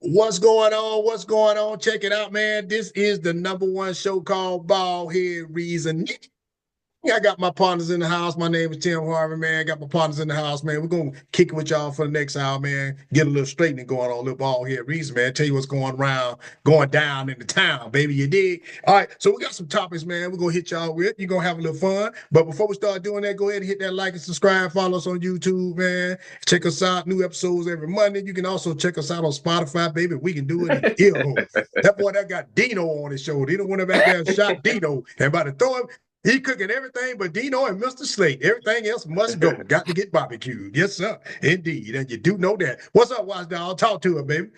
What's going on? What's going on? Check it out, man. This is the number one show called Bald Head Reason. I got my partners in the house. My name is Tim Harvey, man. Got my partners in the house, man. We're gonna kick it with y'all for the next hour, man. Get a little straightening going on, a little bald head reason, man. Tell you what's going around, going down in the town, baby. You dig? All right, so we got some topics, man. We're gonna hit y'all with. You're gonna have a little fun. But before we start doing that, go ahead and hit that like and subscribe. Follow us on YouTube, man. Check us out. New episodes every Monday. You can also check us out on Spotify, baby. We can do it in ear. That boy that got Dino on his show. Dino went back there and shot Dino and about to throw him. He cooking everything but Dino and Mr. Slate. Everything else must go. Got to get barbecued. Yes, sir. Indeed. And you do know that. What's up, Watch Dog? Talk to him, baby.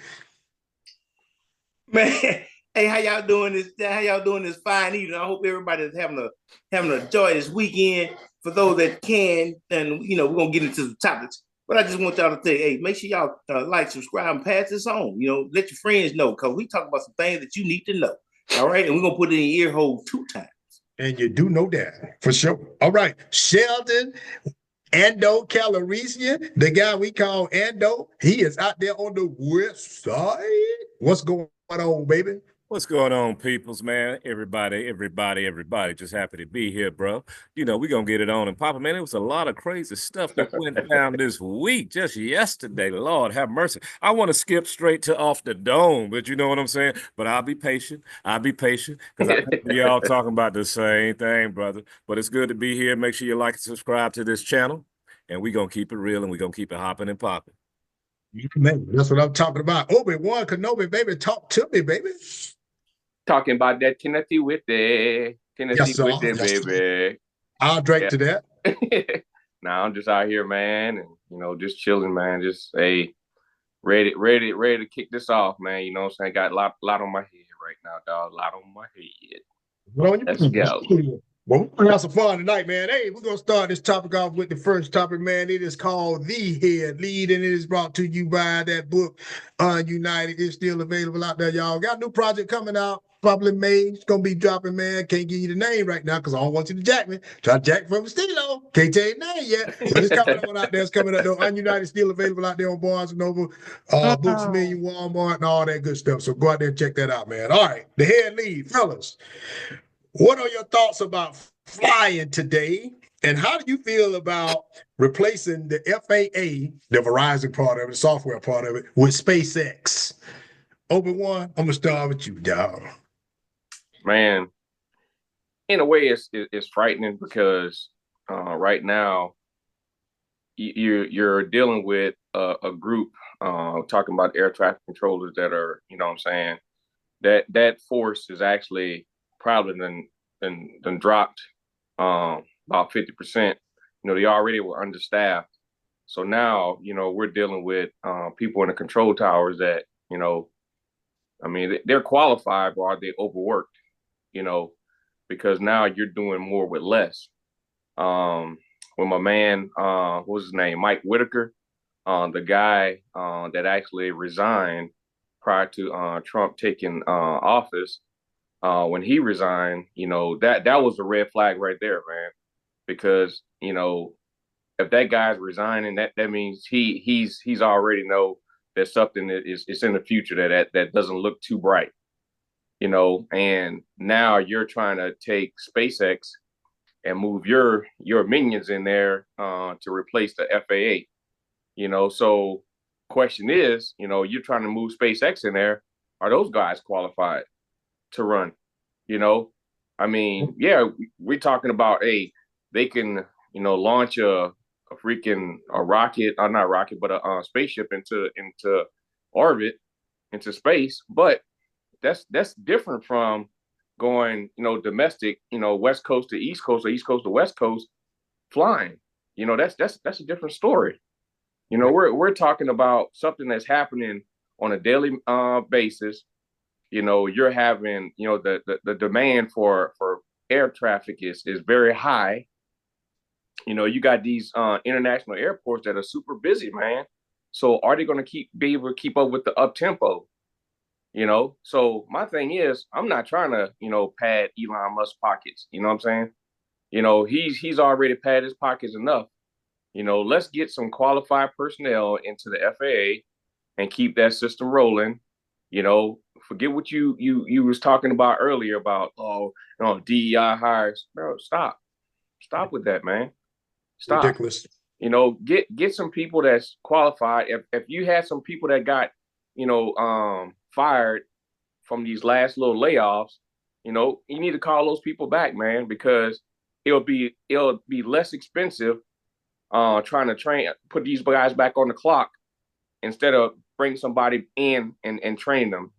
Man, hey, how y'all doing this? How y'all doing this fine evening? I hope everybody's having a joyous weekend. For those that can, and we're gonna get into the topics. But I just want y'all to say, hey, make sure y'all like, subscribe, and pass this on. Let your friends know, because we talk about some things that you need to know. All right, and we're gonna put it in your ear hole 2 times. And you do know that for sure. All right, Sheldon Ando Calrissian, the guy we call Ando, he is out there on the west side. What's going on, baby? What's going on, peoples, man? Everybody. Just happy to be here, bro. We're going to get it on and popping, man. It was a lot of crazy stuff that went down this week, just yesterday. Lord have mercy. I want to skip straight to off the dome, but you know what I'm saying? But I'll be patient. Because I think we all talking about the same thing, brother. But it's good to be here. Make sure you like and subscribe to this channel, and we're going to keep it real, and we're going to keep it hopping and popping. Man, that's what I'm talking about. Obi-Wan Kenobi, baby. Talk to me, baby. Talking about that Tennessee with it. Yes, baby. I'll drink to that. Now I'm just out here, man, and just chilling, man. Just ready to kick this off, man. You know what I'm saying? Got a lot on my head right now, dog. A lot on my head. Let's go. Well, we're gonna have some fun tonight, man. Hey, we're gonna start this topic off with the first topic, man. It is called The Head Lead, and it is brought to you by that book, United. It's still available out there, y'all. Got a new project coming out, probably May. It's gonna be dropping, man. Can't give you the name right now because I don't want you to jack me. Try to jack from Stilo. Can't tell you the name yet. So it's coming on out there. It's coming out there. Ununited still available out there on Barnes and Noble, Books Million, Walmart, and all that good stuff. So go out there and check that out, man. All right, The Head Lead, fellas. What are your thoughts about flying today? And how do you feel about replacing the FAA, the Verizon part of it, the software part of it, with SpaceX? Obi-Wan, I'm going to start with you, dog. Man, in a way, it's frightening because right now you're dealing with a group talking about air traffic controllers that are, you know what I'm saying, that force is actually probably than dropped about 50%. They already were understaffed. So now, we're dealing with people in the control towers that, they're qualified, but are they overworked? Because now you're doing more with less. When my man, what was his name? Mike Whitaker, the guy that actually resigned prior to Trump taking office, when he resigned, that was a red flag right there, man. Because, if that guy's resigning, that means he's already know that something is in the future that doesn't look too bright. And now you're trying to take SpaceX and move your minions in there to replace the FAA. So question is, you're trying to move SpaceX in there. Are those guys qualified to run? Yeah, we're talking about they can launch a rocket, or not rocket, but a spaceship into orbit, into space. But that's different from going domestic, west coast to east coast or east coast to west coast flying. That's a different story. We're talking about something that's happening on a daily basis. You're having, the demand for air traffic is very high. You got these international airports that are super busy, man. So are they going to be able to keep up with the up tempo? So my thing is, I'm not trying to, pad Elon Musk's pockets. You know what I'm saying? He's already padded his pockets enough. Let's get some qualified personnel into the FAA and keep that system rolling. Forget what you was talking about earlier about DEI hires. Bro, stop with that, man. Stop. Ridiculous. Get some people that's qualified. If you had some people that got fired from these last little layoffs, you need to call those people back, man, because it'll be less expensive trying to put these guys back on the clock instead of bring somebody in and train them.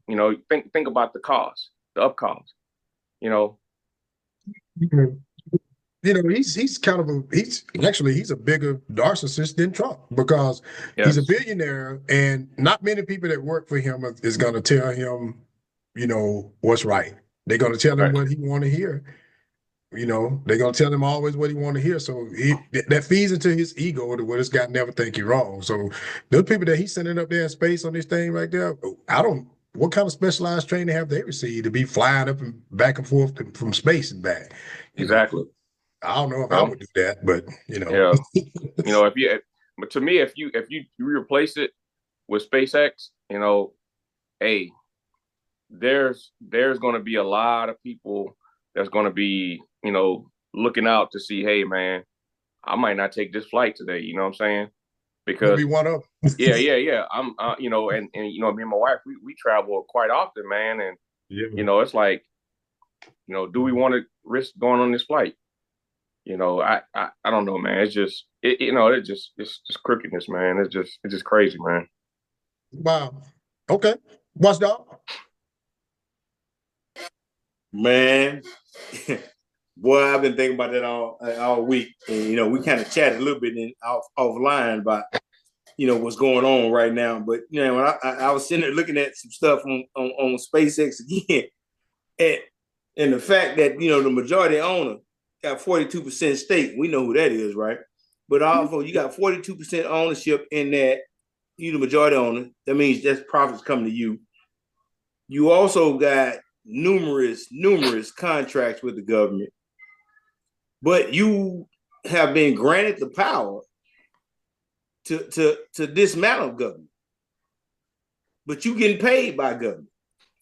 Think about the cost, the up cost. He's kind of he's a bigger narcissist than Trump because he's a billionaire, and not many people that work for him is going to tell him, what's right. They're going to tell him what he want to hear. They're going to tell him always what he want to hear. So that feeds into his ego to where this guy never think you're wrong. So those people that he's sending up there in space on this thing right there, what kind of specialized training have they received to be flying up and back and forth from space and back? Exactly. I don't know if I would do that, but but to me, if you replace it with SpaceX, hey, there's going to be a lot of people that's going to be, looking out to see, hey, man, I might not take this flight today. You know what I'm saying? Because be one of yeah. I'm, me and my wife, we travel quite often, man, and it's like, do we want to risk going on this flight? I don't know, man. It's just it's just crookedness, man. It's just crazy, man. Wow. Okay. Watchdog. Man, boy, I've been thinking about that all week, and we kind of chatted a little bit offline about what's going on right now. But when I was sitting there looking at some stuff on SpaceX again, and the fact that the majority owner got 42% stake. We know who that is, right? But also you got 42% ownership in that. You the majority owner. That means that's profits coming to you. You also got numerous contracts with the government, but you have been granted the power to dismantle government. But you getting paid by government,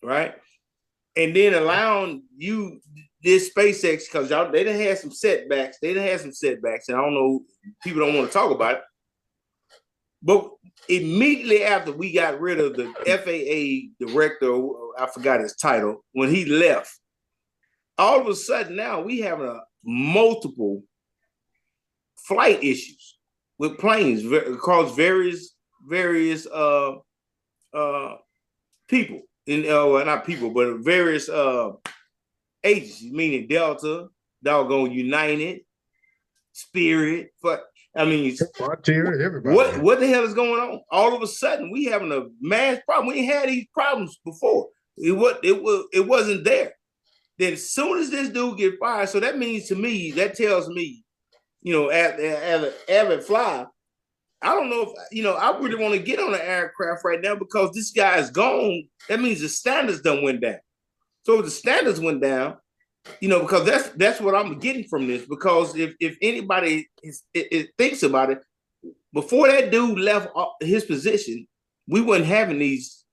right? And then allowing you this SpaceX, because they done had some setbacks. And I don't know, people don't want to talk about it. But immediately after we got rid of the FAA director, I forgot his title, when he left, all of a sudden now we have multiple flight issues with planes across various people, not people, but various agencies, meaning Delta, doggone United, Spirit, Frontier, everybody. What the hell is going on? All of a sudden, we having a mass problem. We ain't had these problems before. It wasn't there. Then as soon as this dude get fired, so that means to me, that tells me, as an avid flyer, I don't know if I really want to get on an aircraft right now because this guy is gone. That means the standards done went down. So if the standards went down, because that's what I'm getting from this. Because if anybody thinks about it, before that dude left his position, we weren't having these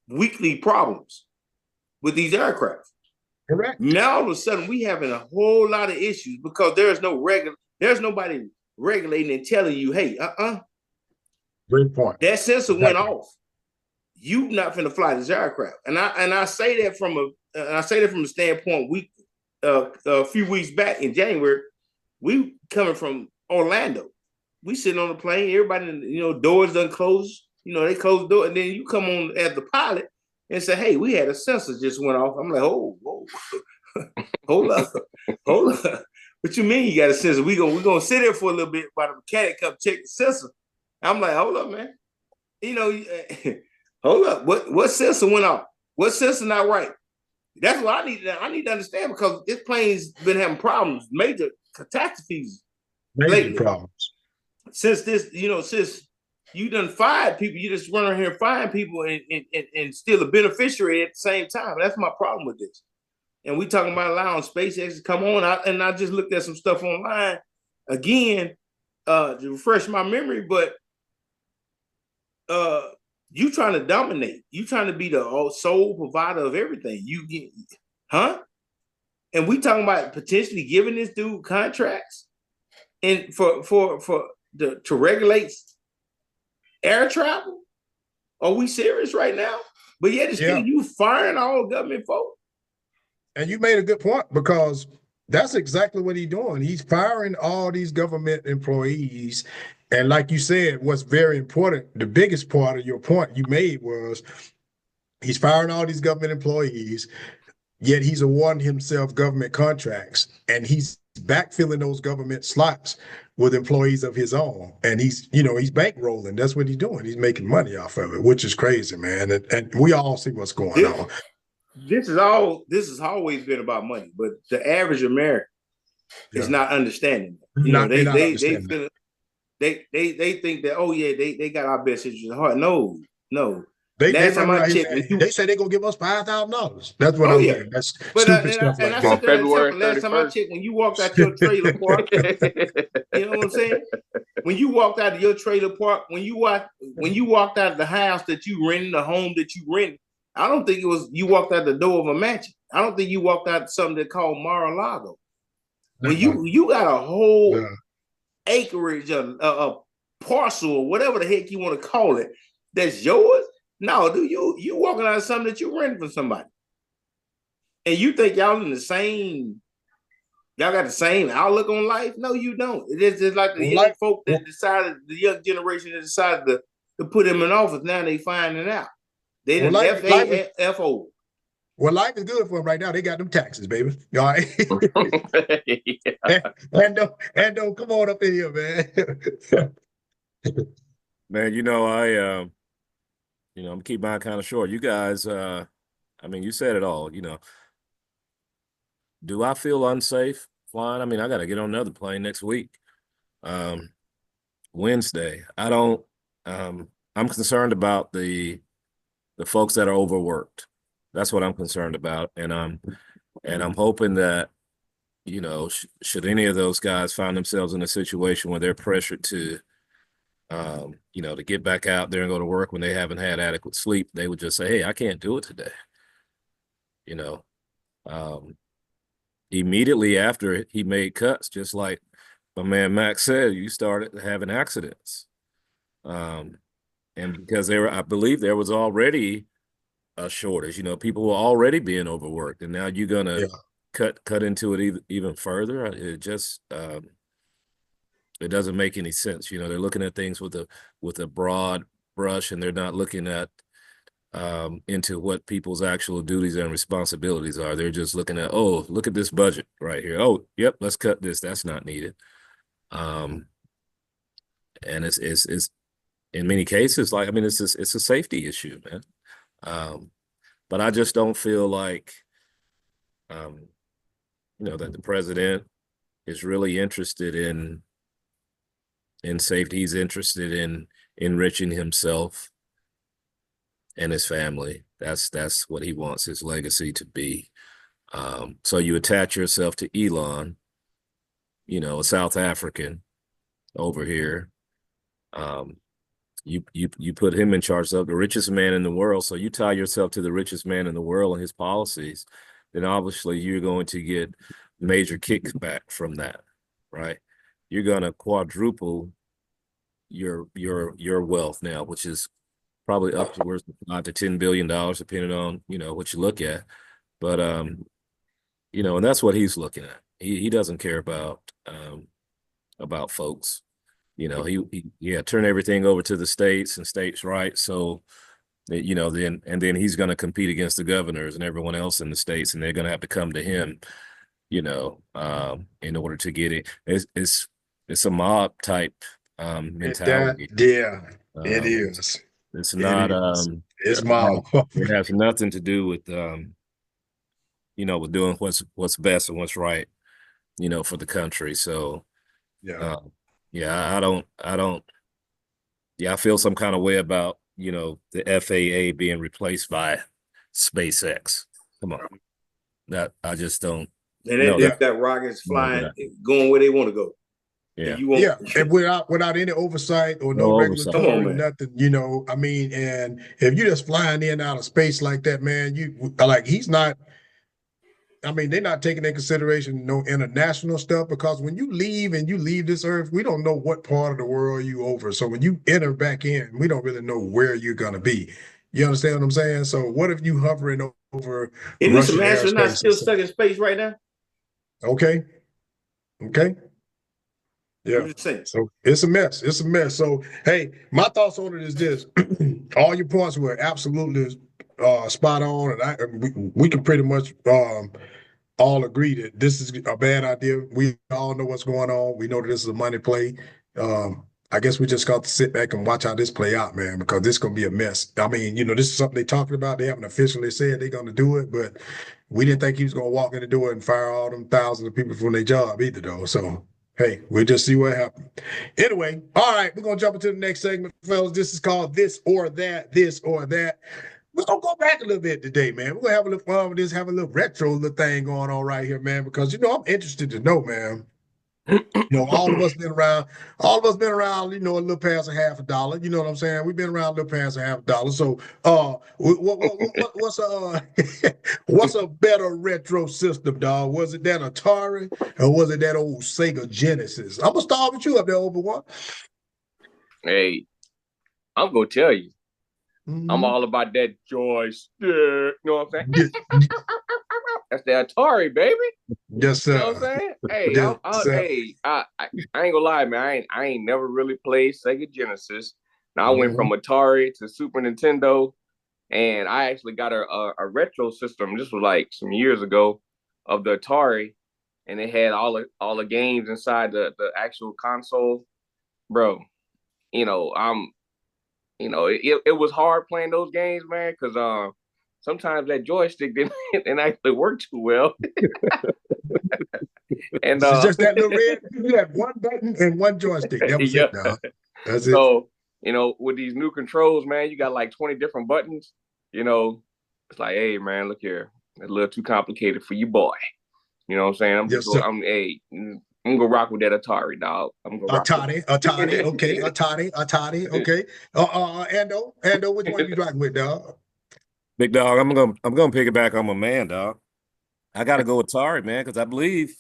weekly problems with these aircraft. Correct. Now all of a sudden we having a whole lot of issues because there's nobody regulating and telling you, hey, Great point. that sensor went off. You not finna fly this aircraft, and I say that from a standpoint. A few weeks back in January, we coming from Orlando. We sitting on the plane. Everybody, doors done closed. They closed the door, and then you come on as the pilot and say, "Hey, we had a sensor just went off." I'm like, "Oh, whoa, hold up. What you mean you got a sensor? We gonna sit there for a little bit while the mechanic come check the sensor." I'm like, "Hold up, man. Hold up. What sensor went off? What sensor not right?" That's what I need to understand because this plane's been having problems, major catastrophes, lately. Problems. Since since you done fired people, you just run around here firing people and still a beneficiary at the same time. That's my problem with this. And we talking about allowing SpaceX to come on. I just looked at some stuff online again to refresh my memory, but You trying to dominate. You trying to be the sole provider of everything. You get, huh? And we talking about potentially giving this dude contracts and to regulate air travel. Are we serious right now? But yet, still you firing all government folks. And you made a good point, because that's exactly what he's doing. He's firing all these government employees. And like you said, what's very important, the biggest part of your point you made was he's firing all these government employees, yet he's awarding himself government contracts, and he's backfilling those government slots with employees of his own. And he's bankrolling. That's what he's doing. He's making money off of it, which is crazy, man. And we all see what's going on. This has always been about money, but the average American is not understanding that. They think that, oh yeah, they got our best interest at heart. No. They say they're gonna give us $5,000. That's what I'm hearing. That's stupid stuff like that. On February 31st. Last time I checked, when you walked out your trailer park, you know what I'm saying? When you walked out of your trailer park, when you walked out of the house that you rented, the home that you rented, I don't think it was you walked out the door of a mansion. I don't think you walked out something they called Mar-a-Lago. When you got a whole acreage, a parcel, or whatever the heck you want to call it, that's yours. No, dude, you walking out of something that you rented from somebody, and you think y'all got the same outlook on life? No, you don't. It's just like the young folk that decided, the young generation that decided to put him in office. Now they finding out. They didn't FAFO. Well, life is good for them right now. They got them taxes, baby. All right. and don't come on up in here, man. Man, I'm gonna keep mine kind of short. You guys, you said it all. Do I feel unsafe flying? I got to get on another plane next week, Wednesday. I don't. I'm concerned about the folks that are overworked. That's what I'm concerned about, and I'm hoping that should any of those guys find themselves in a situation where they're pressured to to get back out there and go to work when they haven't had adequate sleep, they would just say, hey, I can't do it today. Immediately after he made cuts, just like my man Max said, you started having accidents. And because I believe there was already a shortage, people were already being overworked, and now you're going to cut into it even further. It just, it doesn't make any sense. They're looking at things with a broad brush, and they're not looking at into what people's actual duties and responsibilities are. They're just looking at, oh, look at this budget right here. Oh, yep, let's cut this. That's not needed. And it's in many cases, it's a safety issue, man. But I just don't feel like that the president is really interested in safety. He's interested in enriching himself and his family. That's what he wants his legacy to be. So you attach yourself to Elon, a South African over here. You put him in charge of the richest man in the world. So you tie yourself to the richest man in the world and his policies, then obviously you're going to get major kickback from that, right? You're going to quadruple your wealth now, which is probably upwards of $5 to $10 billion, depending on what you look at. But and that's what he's looking at. He doesn't care about folks. He turn everything over to the states and states' rights. So then he's going to compete against the governors and everyone else in the states, and they're going to have to come to him, in order to get it. It's a mob type mentality. It is. It's not. It's mob. It has nothing to do with with doing what's best and what's right, for the country. So I don't. I feel some kind of way about the FAA being replaced by SpaceX. Come on, that I just don't. And that rockets flying, going where they want to go. Yeah. You won't, Yeah, and without any oversight or no No oversight. Come on, regulatory, man. nothing, you know. I mean, and if you're just flying in and out of space like that, man, you like he's not. I mean, they're not taking into consideration no international stuff because when you leave this earth, we don't know what part of the world you over. So when you enter back in, we don't really know where you're gonna be. You understand what I'm saying? So what if you hovering over Isn't this some Russian astronauts airspace or still stuck something? in space right now? Okay, okay. I'm Yeah. just saying. So it's a mess. It's a mess. So hey, my thoughts on it is this: all your points were absolutely spot on, and we can pretty much all agree that this is a bad idea. We all know what's going on. We know that this is a money play. I guess we just got to sit back and watch how this play out, man, because this is gonna be a mess. I mean, you know, this is something they're talking about. They haven't officially said they're gonna do it, but we didn't think he was gonna walk in the door and fire all them thousands of people from their job either, though. So hey, we'll just see what happens. Anyway, all right, we're gonna jump into the next segment, fellas. This is called This or That, This or That. We're gonna go back a little bit today, man. We're gonna have a little fun with this, have a little retro little thing going on right here, man, because you know, I'm interested to know, man. You know, all of us been around, you know, a little past a half a dollar. You know what I'm saying? We've been around a little past a half a dollar. So what's a better retro system, dog? Was it that Atari or was it that old Sega Genesis? I'm gonna start with you up there, Obi-Wan. Hey, I'm gonna tell you, Mm-hmm. I'm all about that joystick. You know what I'm saying? Yeah. That's the Atari, baby. Yes, You sir. know what I'm saying? Hey, Yes, sir. I ain't gonna lie, man. I ain't never really played Sega Genesis. Now I went from Atari to Super Nintendo, and I actually got a retro system. This was like some years ago of the Atari, and it had all the games inside the actual console, bro. You know, it was hard playing those games, man, because sometimes that joystick didn't actually work too well. And It's just that little red. You had one button and one joystick. That was yeah. it, now. That's it. So, with these new controls, man, you got like 20 different buttons. It's like, hey, man, look here. It's a little too complicated for you, boy. You know what I'm saying? Yes, sir. I'm gonna rock with that Atari, dog. I'm gonna rock Atari, okay, Atari, okay. Ando, which one you rocking with, dog? Big dog, I'm gonna piggyback on my man, dog. I gotta go Atari, man, because I believe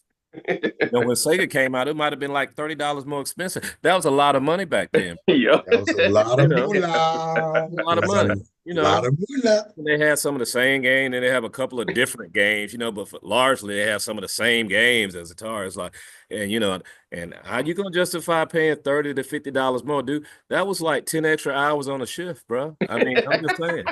when Sega came out, it might have been like $30 more expensive. That was a lot of money back then. Yeah. That was a lot of moolah. A lot of money. A lot of moolah. They had some of the same game, and they have a couple of different games, but largely they have some of the same games as Atari. It's like, and how you gonna justify paying $30 to $50 more, dude? That was like 10 extra hours on a shift, bro. I mean, I'm just saying.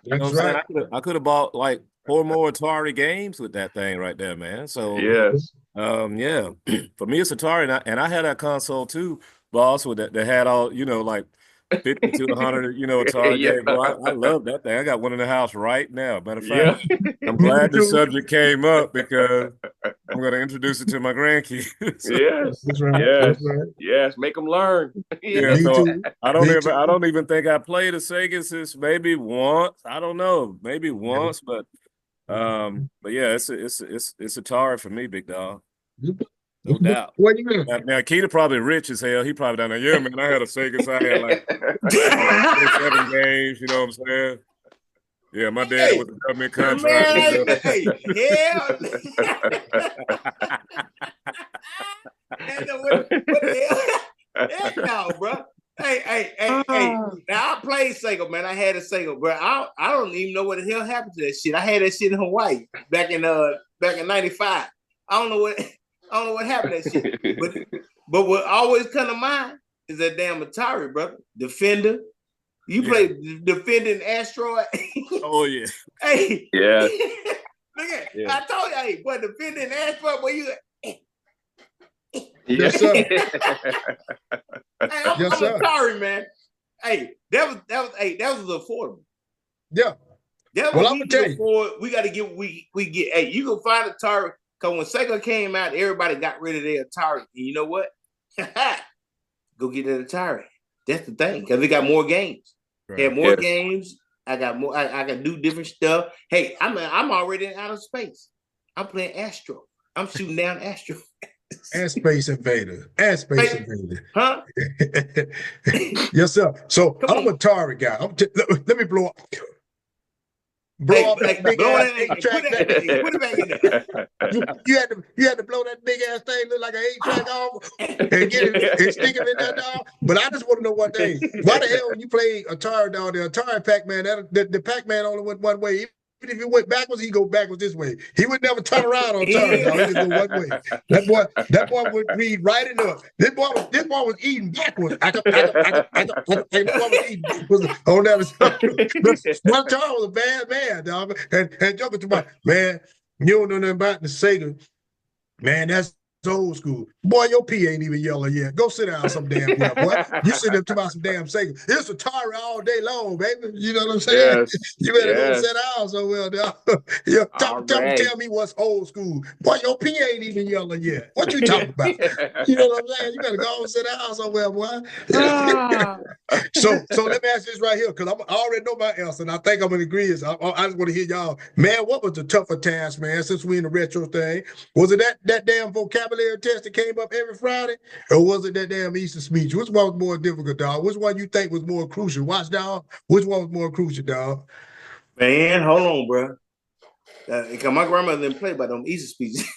You know what I'm saying? I could have bought like 4 more Atari games with that thing right there, man. So yes. yeah. For me, it's Atari, and I had that console too, boss, with that had all, like 50 to 100, Atari Yeah. games. Bro, I love that thing. I got one in the house right now. Matter of Yeah. fact, I'm glad the subject came up because I'm going to introduce it to my grandkids. Yes. That's right. Yes. That's right. Yes. Make them learn. Yeah, Me so too. I don't even think I played a Sega since maybe once. I don't know, maybe once, but yeah, it's Atari for me, big dog. No doubt. What do you mean? Now Keita probably rich as hell. He probably down there. Yeah, man, I had a Sega, so I had like 27 games. You know what I'm saying? Yeah, my dad was a government contractor. Man, hey, hell. What the hell? Hell no, bro. Hey. Now I played Sega, man. I had a Sega, bro. I don't even know what the hell happened to that shit. I had that shit in Hawaii back in '95. I don't know what happened to that shit. But what always come to mind is that damn Atari, brother. Defender. You played Defending Asteroid. Oh yeah. Hey. Yeah. Look at. Yeah. I told you, hey, boy, Defending Asteroid, boy, you. Yes, sir. Hey, I'm Atari, man. Hey, that was affordable. Yeah. That was we can afford. We got to get we get. Hey, you can find Atari because when Sega came out, everybody got rid of their Atari. And you know what? Go get that Atari. That's the thing because they got more games. Right. They have more games. I got more. I can do different stuff. Hey, I'm already in outer space. I'm playing Astro. I'm shooting down Astro. And Space Invader. And Space Invader. Huh? Yes, sir. So Come I'm on. a Atari guy. Let me blow up. Blow up that big ass Put 8-track. it back in there. You had to blow that big ass thing, look like an 8-track off, and get it and stick it in that dog. But I just want to know one thing: why the hell when you play Atari dog, the Atari Pac-Man, the Pac-Man only went one way. Even if he went backwards, he go backwards this way. He would never turn around on Atari dog. He just go one way. That boy would read right enough. This boy was eating backwards. This boy was eating backwards on that side. One Atari was a bad man, dog. And joking to my man, you don't know nothing about the Sega. Man, that's old school. Boy, your P ain't even yellow yet. Go sit down some damn well, boy. You sit there talking about some damn Sega. It's Atari all day long, baby. You know what I'm saying? Yes. You better go sit down somewhere, dog. Tell me what's old school. Boy, your P ain't even yellow yet. What you talking about? You know what I'm saying? You better go sit down somewhere, boy. So let me ask this right here, because I already know my answer, and I think I'm in agreement. I just want to hear y'all. Man, what was the tougher task, man, since we in the retro thing? Was it that damn vocabulary test that came up every Friday? Or was it that damn Easter speech? Which one was more difficult, dog? Which one you think was more crucial? Watch, dog. Which one was more crucial, dog? Man, hold on, bro. Cause my grandmother didn't play by them Easter speeches.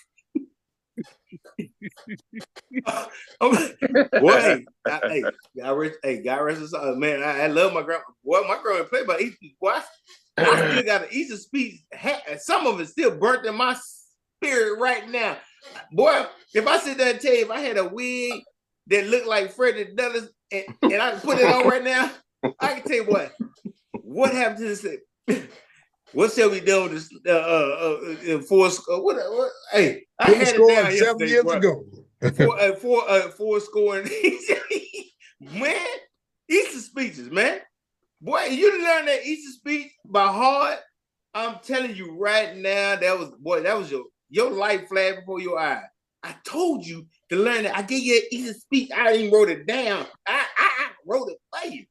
Boy, God rest his soul. Man, I love my grandma. Boy, my grandma played by Easter. Boy, I still got an Easter speech. Some of it still burnt in my spirit right now. Boy, if I sit there and tell you if I had a wig that looked like Freddie Dulles and I put it on right now, I can tell you what happened to this. What shall we do with this? In four score? Hey, I had it down 7 years ago. Four scoring. Man, Easter speeches, man. Boy, you learn that Easter speech by heart. I'm telling you right now, that was your life flash before your eyes. I told you to learn that. I gave you an Easter speech. I even wrote it down. I wrote it for you.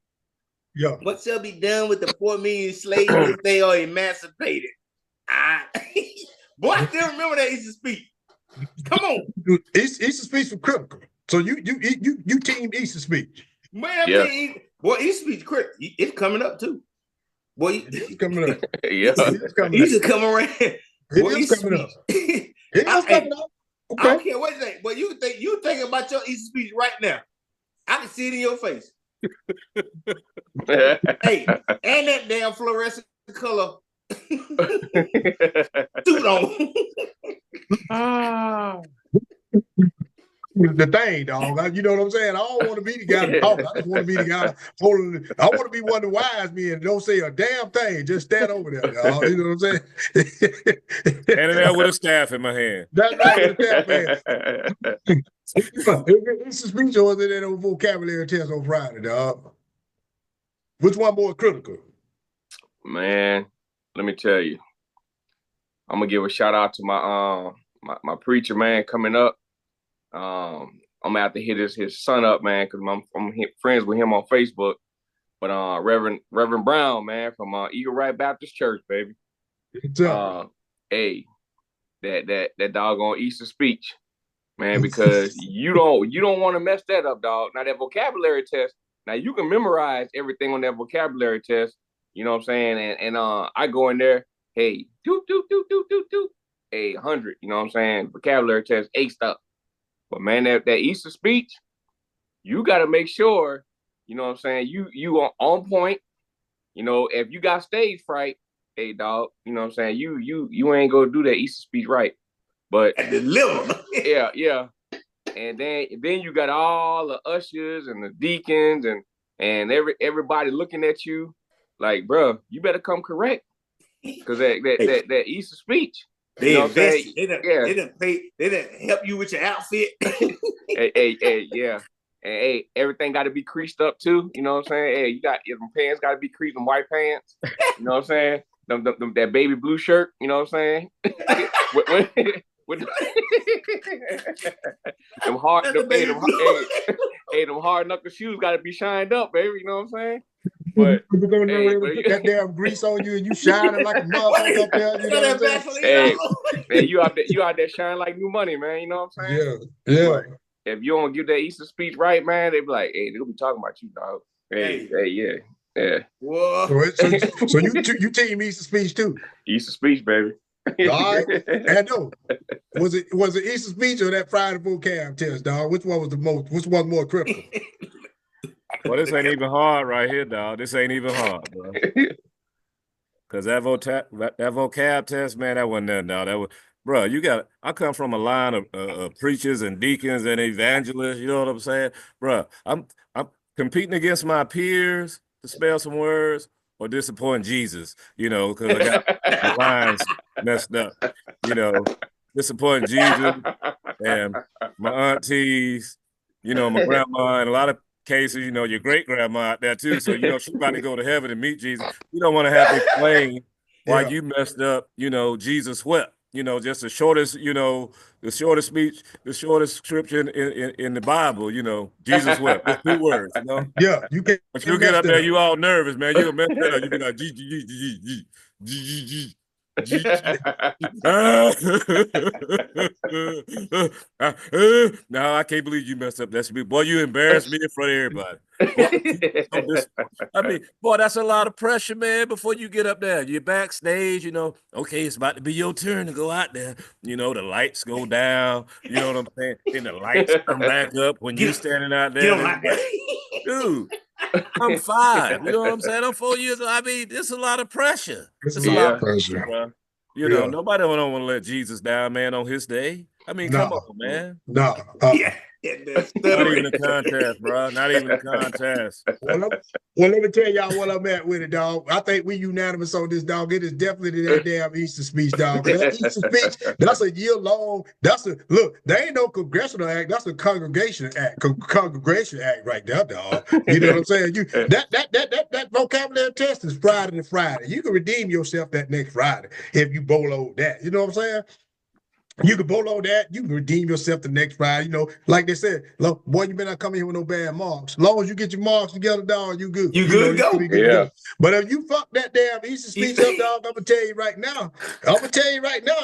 Yeah. What shall be done with the 4 million slaves if they are emancipated? Boy, I still remember that Easter speech. Come on. Easter speech was critical. So you team Easter speech. Man, Yeah. boy, Easter speech critical. It's coming up too. Boy, it's coming up. Yeah. Easter coming around. It is coming up. It is coming up. Okay. I don't care what you think, but you think about your Easter speech right now. I can see it in your face. Hey, and that damn fluorescent color suit on. The thing, dog. You know what I'm saying? I don't want to be the guy to talk. I just want to be the guy holding. I want to be one of the wise men and don't say a damn thing. Just stand over there, dog. You know what I'm saying? Standing there with a staff in my hand. That's right, with a staff man. It's a speech or is it a vocabulary test on Friday, dog? Which one more critical? Man, let me tell you. I'm gonna give a shout out to my preacher, man, coming up. I'm gonna have to hit his son up, man, because I'm friends with him on Facebook. But Reverend Brown, man, from Eagle Right Baptist Church, baby. Hey, that doggone Easter speech, man, because you don't want to mess that up, dog. Now that vocabulary test, now you can memorize everything on that vocabulary test, you know what I'm saying? And I go in there, hey, doop, hey, 100, you know what I'm saying? Vocabulary test, 8 stuff. But man, that Easter speech, you got to make sure, you know what I'm saying, you are on point. You know, if you got stage fright, hey, dog, you know what I'm saying, you ain't gonna do that Easter speech right. But yeah. And then you got all the ushers and the deacons and everybody looking at you like, bro, you better come correct. Because that Easter speech. They invested. They didn't help you with your outfit. hey, yeah. And hey, everything got to be creased up too. You know what I'm saying? Hey, your pants got to be creased, them white pants. You know what I'm saying? That baby blue shirt. You know what I'm saying? with them hard, hey, them hard knuckle shoes got to be shined up, baby. You know what I'm saying? But You're gonna know hey, they put that damn grease on you and you shining like a motherfucker up there. You know what I'm saying? hey, man, you out there shining like new money, man. You know what I'm saying? Yeah. But if you don't give that Easter speech right, man, they be like, hey, they'll be talking about you, dog. Hey, yeah. Whoa. So you team Easter speech too? Easter speech, baby. All right. And no, was it Easter speech or that Friday vocab test, dog? Which one was more critical? Well, this ain't even hard right here, dog. This ain't even hard, bro. Because that vocab test, man, that wasn't nothing, dog. That was, bro, I come from a line of preachers and deacons and evangelists, you know what I'm saying? Bro, I'm competing against my peers to spell some words or disappointing Jesus, you know, because I got the lines messed up, you know, disappointing Jesus and my aunties, you know, my grandma, and a lot of cases, you know, your great grandma out there too. So, you know, she's about to go to heaven and meet Jesus. You don't want to have to explain why you messed up, you know, Jesus wept. You know, just the shortest, you know, the shortest speech, the shortest scripture in the Bible, you know, Jesus wept. It's 2 words, you know? Yeah, you can't. But you get up there, you all nervous, man. You'll mess that up. You be like, G, G, G, G, G, G, G, G. No, I can't believe you messed up that speech. Boy, you embarrassed me in front of everybody. I mean, boy, that's a lot of pressure, man, before you get up there. You're backstage, you know, okay, it's about to be your turn to go out there. You know, the lights go down, you know what I'm saying? Then the lights come back up when you're standing out there. Dude, I'm 5. You know what I'm saying? I'm 4 years old. I mean, it's a lot of pressure. It's a lot of pressure, bro. You know, nobody don't want to let Jesus down, man, on his day. I mean, come on, man. No. Not even a contest, bro. Not even a contest. Well, let me tell y'all what I'm at with it, dog. I think we unanimous on this, dog. It is definitely that damn Easter speech, dog. That Easter speech, that's a year long. Look, there ain't no congressional act. That's a congregation act. Congregation act right there, dog. You know what I'm saying? That vocabulary test is Friday to Friday. You can redeem yourself that next Friday if you bolo that. You know what I'm saying? You can bolo that. You can redeem yourself the next Friday. You know, like they said, look, boy, you better not come here with no bad marks. As long as you get your marks together, dog, you good. You good to go. You good to go. But if you fuck that damn Easter speech up, dog, I'm gonna tell you right now.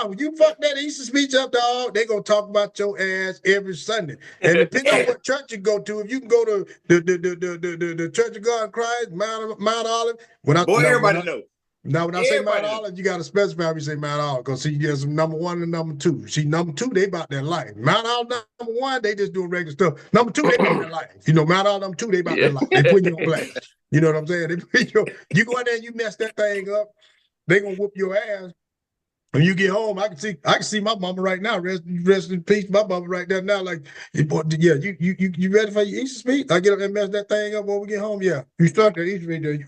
When you fuck that Easter speech up, dog, they gonna talk about your ass every Sunday. And depending on what church you go to, if you can go to the Church of God in Christ, Mount Olive, everybody knows. Now, when I say Mount Olive, you got to specify when you say Mount Olive, because see, there's number 1 and number 2. See, number 2, they about their life. Mount Olive, number 1, they just doing regular stuff. Number 2, they about their life. You know, Mount Olive, number 2, they about their life. They put you on blast. You know what I'm saying? You go in there and you mess that thing up, they gonna whoop your ass. When you get home, I can see my mama right now. Rest in peace, my mama right there now. Like, you ready for your Easter speech? I get up and mess that thing up when we get home. Yeah, you start the Easter speech.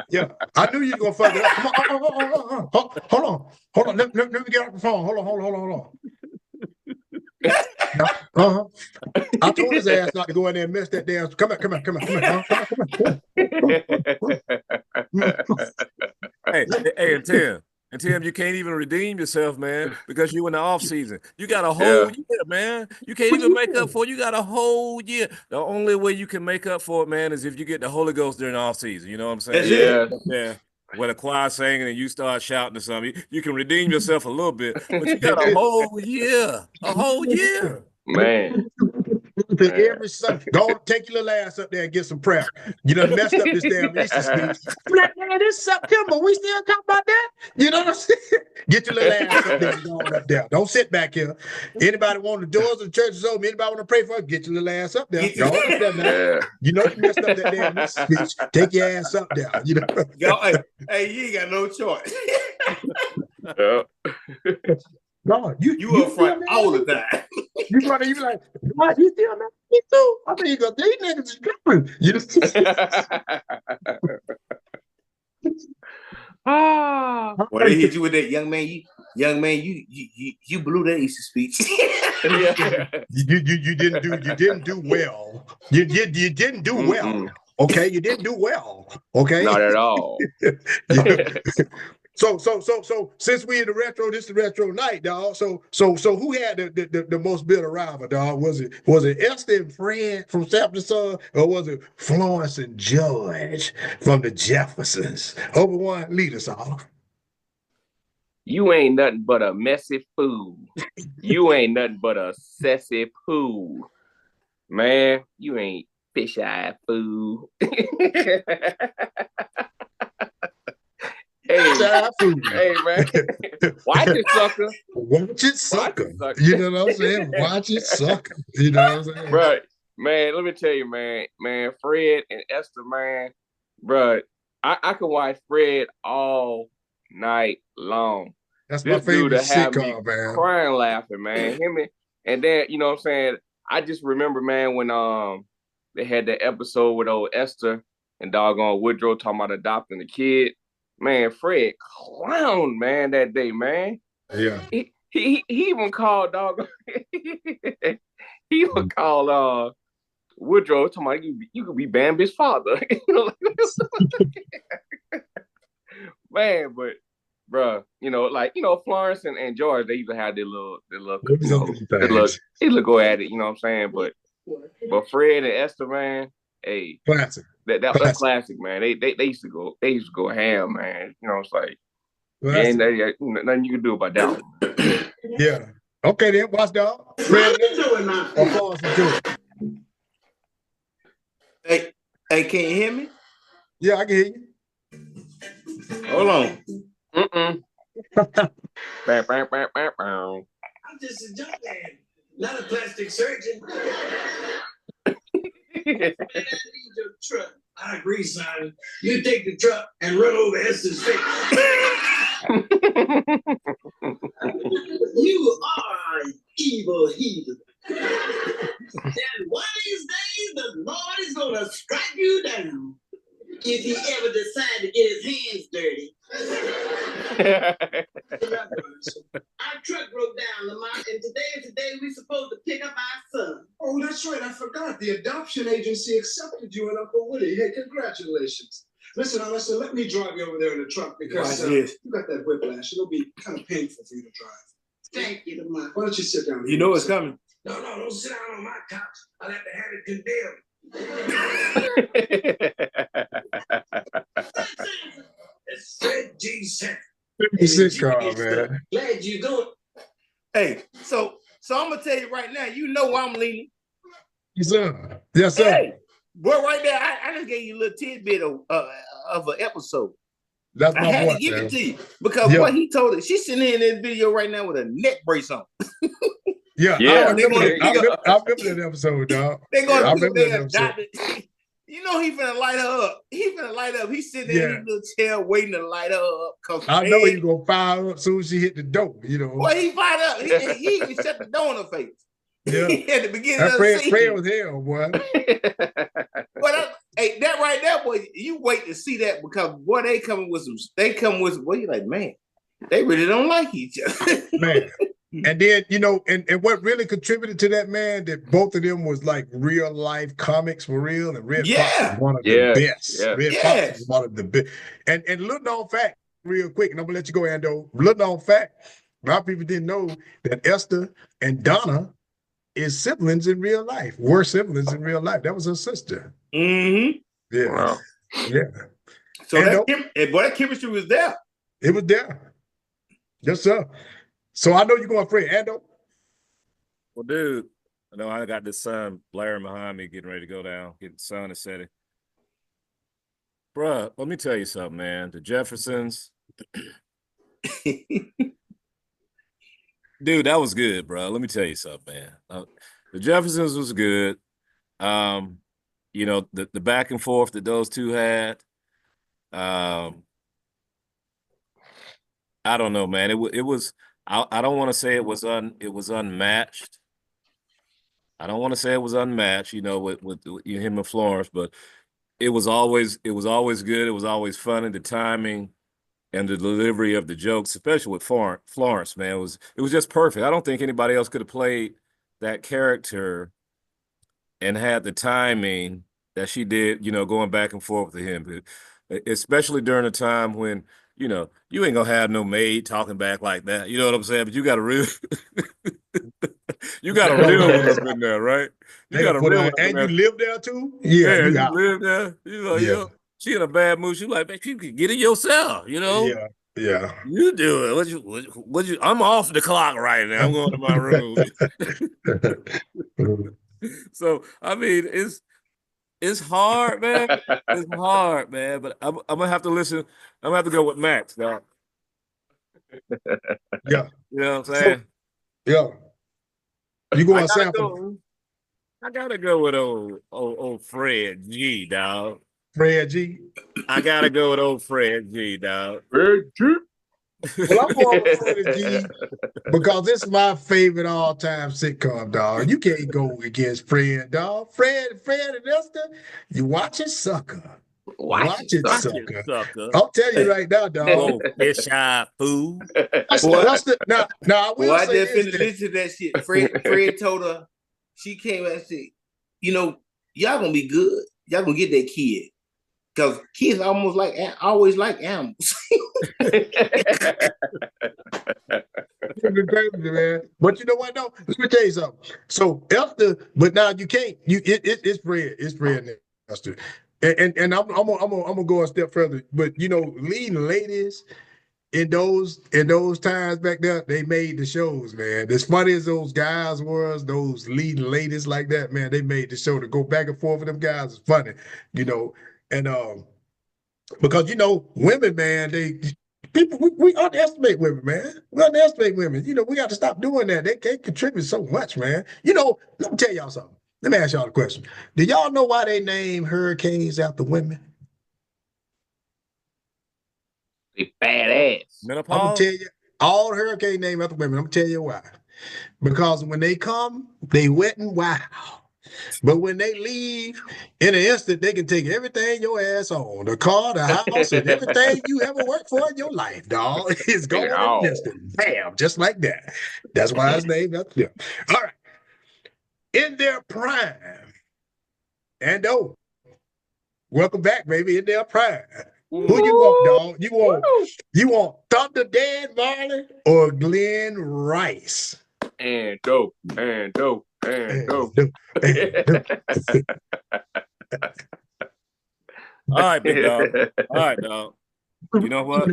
Yeah, I knew you were gonna fuck it up. Come on, hold on. Let me get off the phone. Hold on. I told his ass not to go in there and mess that damn. Come on. Hey, and Tim, you can't even redeem yourself, man, because you in the off season. You got a whole year, man. You can't even make up for it. You got a whole year. The only way you can make up for it, man, is if you get the Holy Ghost during the off season. You know what I'm saying? Yeah. When the choir singing and you start shouting or something, you can redeem yourself a little bit, but you got a whole year. Man. Every Sunday, go take your little ass up there and get some prayer. You done messed up this damn Easter speech. Like, man, it's September. We still talk about that? You know what I'm saying? Get your little ass up there and go on up there. Don't sit back here. Anybody want the doors of the church is open? Anybody want to pray for us? Get your little ass up there. Go on up there, man. You know you messed up that damn Easter speech. Take your ass up there. You know. Hey, you ain't got no choice. God, you up front all the time. You be like, what? You still mad at me too? I mean, because these niggas is different. You just Well, they hit you with that, young man. You blew that Easter speech. You didn't do well. You didn't do well. Okay, you didn't do well. Okay, not at all. So since we in the retro, this is the retro night, dog. So who had the most bitter rival, dog? Was it Esther and Fred from Sapper Son, or was it Florence and George from the Jeffersons? One, lead us off. You ain't nothing but a messy fool. You ain't nothing but a sassy fool. Man, you ain't fish-eyed fool. Hey, man. Watch it, sucker. Watch it, sucker. You know what I'm saying? Watch it, sucker. You know what I'm saying? Right. Man, let me tell you, man, Fred and Esther, man, bro, I could watch Fred all night long. That's my favorite sitcom, man. Crying, laughing, man. And then, you know what I'm saying? I just remember, man, when they had that episode with old Esther and doggone Woodrow talking about adopting the kid. Man, Fred clown, man, that day, man. Yeah. He even called doggone. He even called Woodrow talking about you could be Bambi's father. Man, but bruh, Florence and George, they used to have their little they look go at it, you know what I'm saying? But Fred and Esther, man, hey, classic. That's classic, man. They used to go ham, man. You know, it's like ain't nothing you can do about that one. Yeah. Okay then, watch dog. Fred or Florence and George. Hey, can you hear me? Yeah, I can hear you. Hold on. I'm just a junk man, not a plastic surgeon. Man, I need your truck. I agree, son. You take the truck and run over Esther's face. You are evil heathen. And one of these days, the Lord is going to strike you down if he ever decides to get his hands dirty. Our truck broke down, Lamont, and today is the day we're supposed to pick up our son. Oh, that's right. I forgot. The adoption agency accepted you and Uncle Willie. Hey, congratulations. Listen, Alyssa, let me drive you over there in the truck because you got that whiplash. It'll be kind of painful for you to drive. Thank you, Lamont. Why don't you sit down? You know it's coming. No, don't sit down on my couch. I'll have to have it condemned. It's Fred G. Sanford. Sitcom, man. Glad you going. Hey, so I'm gonna tell you right now. You know where I'm leaning. Yes, sir. Yes, sir. Hey, boy, right there, I just gave you a little tidbit of an episode. That's my I had point, to give man. it to you because what he told us, she's sitting here in this video right now with a neck brace on. Yeah. I remember that episode, dog. They're I gonna remember that episode. You know he finna light her up. He's sitting there in his little chair waiting to light her up. I know he's gonna fire up soon as she hit the door, you know. Boy, he fired up. He even shut the door in her face. Yeah. At the beginning That of the scene. Fred was hell, boy. But that right there, boy, you wait to see that because boy, they come with boy, you're like, man, they really don't like each other. Man. And then, and what really contributed to that, man, that both of them was like real life comics for real. And Red Fox was one of the best. Yeah. Red Fox was one of the best. And little known fact, real quick, and I'm gonna let you go, Ando. Little known fact, a lot of people didn't know that Esther and Donna is siblings in real life. Were siblings in real life. That was her sister. Mm-hmm. Yeah. Wow. Yeah. So that chemistry was there. It was there. Yes, sir. So I know you're going Fred. Ando? Well, dude, I know I got this sun blaring behind me, getting ready to go down, getting the sun is setting. Bruh, let me tell you something, man. The Jeffersons. Dude, that was good, bro. Let me tell you something, man. The Jeffersons was good. The back and forth that those two had. I don't know, man. It was. I don't want to say it was unmatched. I don't want to say it was unmatched. With him and Florence, but it was always good. It was always funny. The timing and the delivery of the jokes, especially with Florence, man, it was just perfect. I don't think anybody else could have played that character and had the timing that she did, going back and forth with him, especially during a time when you know, you ain't gonna have no maid talking back like that. You know what I'm saying? But you got a real, you got a real one up in there, right? You They got gonna a put real her, one up in and you there. live there too? Yeah, Yeah, you you out. live there. You know, Yeah. she in a bad mood. She like, man, you can get it yourself. You know, Yeah, yeah. you do it. What you? I'm off the clock right now. I'm going to my room. So I mean, it's hard, man. It's hard, man. But I'm gonna have to listen. I'm gonna have to go with Max, dog. Yeah. You know what I'm So, saying? yeah. You I going gotta sample go. I gotta go with old Fred G, dog. Fred G? I gotta go with old Fred G, dog. Well, I'm going with Fred G because this is my favorite all-time sitcom, dog. You can't go against Fred, dog. Fred and Esther, you watch it, sucker. Watch Watch it, it, Watch sucker. it, sucker. sucker. I'll tell you right now, You dog. old fish eye fool. Now I Boy, will I say just this. finished listening to that shit. Fred told her, she came out and said, you know, y'all gonna be good. Y'all gonna get that kid. Because kids always like animals. Man. But you know what? No, let me tell you something. So Esther, but now you can't. It's Fred. It's Fred and Esther. And I'm gonna go a step further. But you know, leading ladies in those times back there, they made the shows, man. As funny as those guys was, those leading ladies like that, man, they made the show to go back and forth with them guys is funny, you know. And because you know, women, man, we underestimate women, man. We underestimate women. You know, we got to stop doing that. They contribute so much, man. You know, let me tell y'all something. Let me ask y'all a question. Do y'all know why they name hurricanes after women? They badass. I'm gonna Menopause? tell you all hurricane named after women. I'm gonna tell you why. Because when they come, they wet and wild. But when they leave, in an instant, they can take everything your ass on. The car, the house, and everything you ever worked for in your life, dog. It's Take gone it in an all. instant. Bam, just like that. That's why it's named after them. All right. In their prime. And welcome back, baby. In their prime. Who you want, dog? You want Thunder Dan Marley or Glenn Rice? And dope. And dope. And dope. All right, big dog. All right, dog. You know what?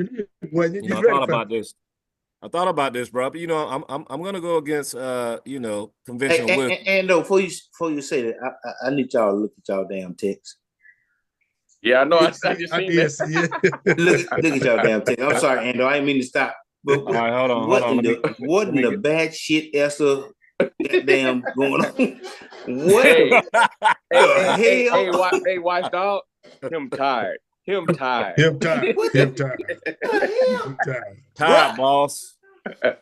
Well, I thought about this. I thought about this, bro. But you know, I'm gonna go against you know, conventional wisdom. And though, before you say that, I need y'all to look at y'all damn text. Yeah, I know. I just I seen did that. see it. Look at y'all damn text. I'm sorry, Ando. I didn't mean to stop. But All right, hold on. What in the bad shit Esther goddamn going on? What Hey, the hell? hey, watch dog. Him tired. Him tired. Him tired. What the hell? Him tired. Tired, boss. Tired,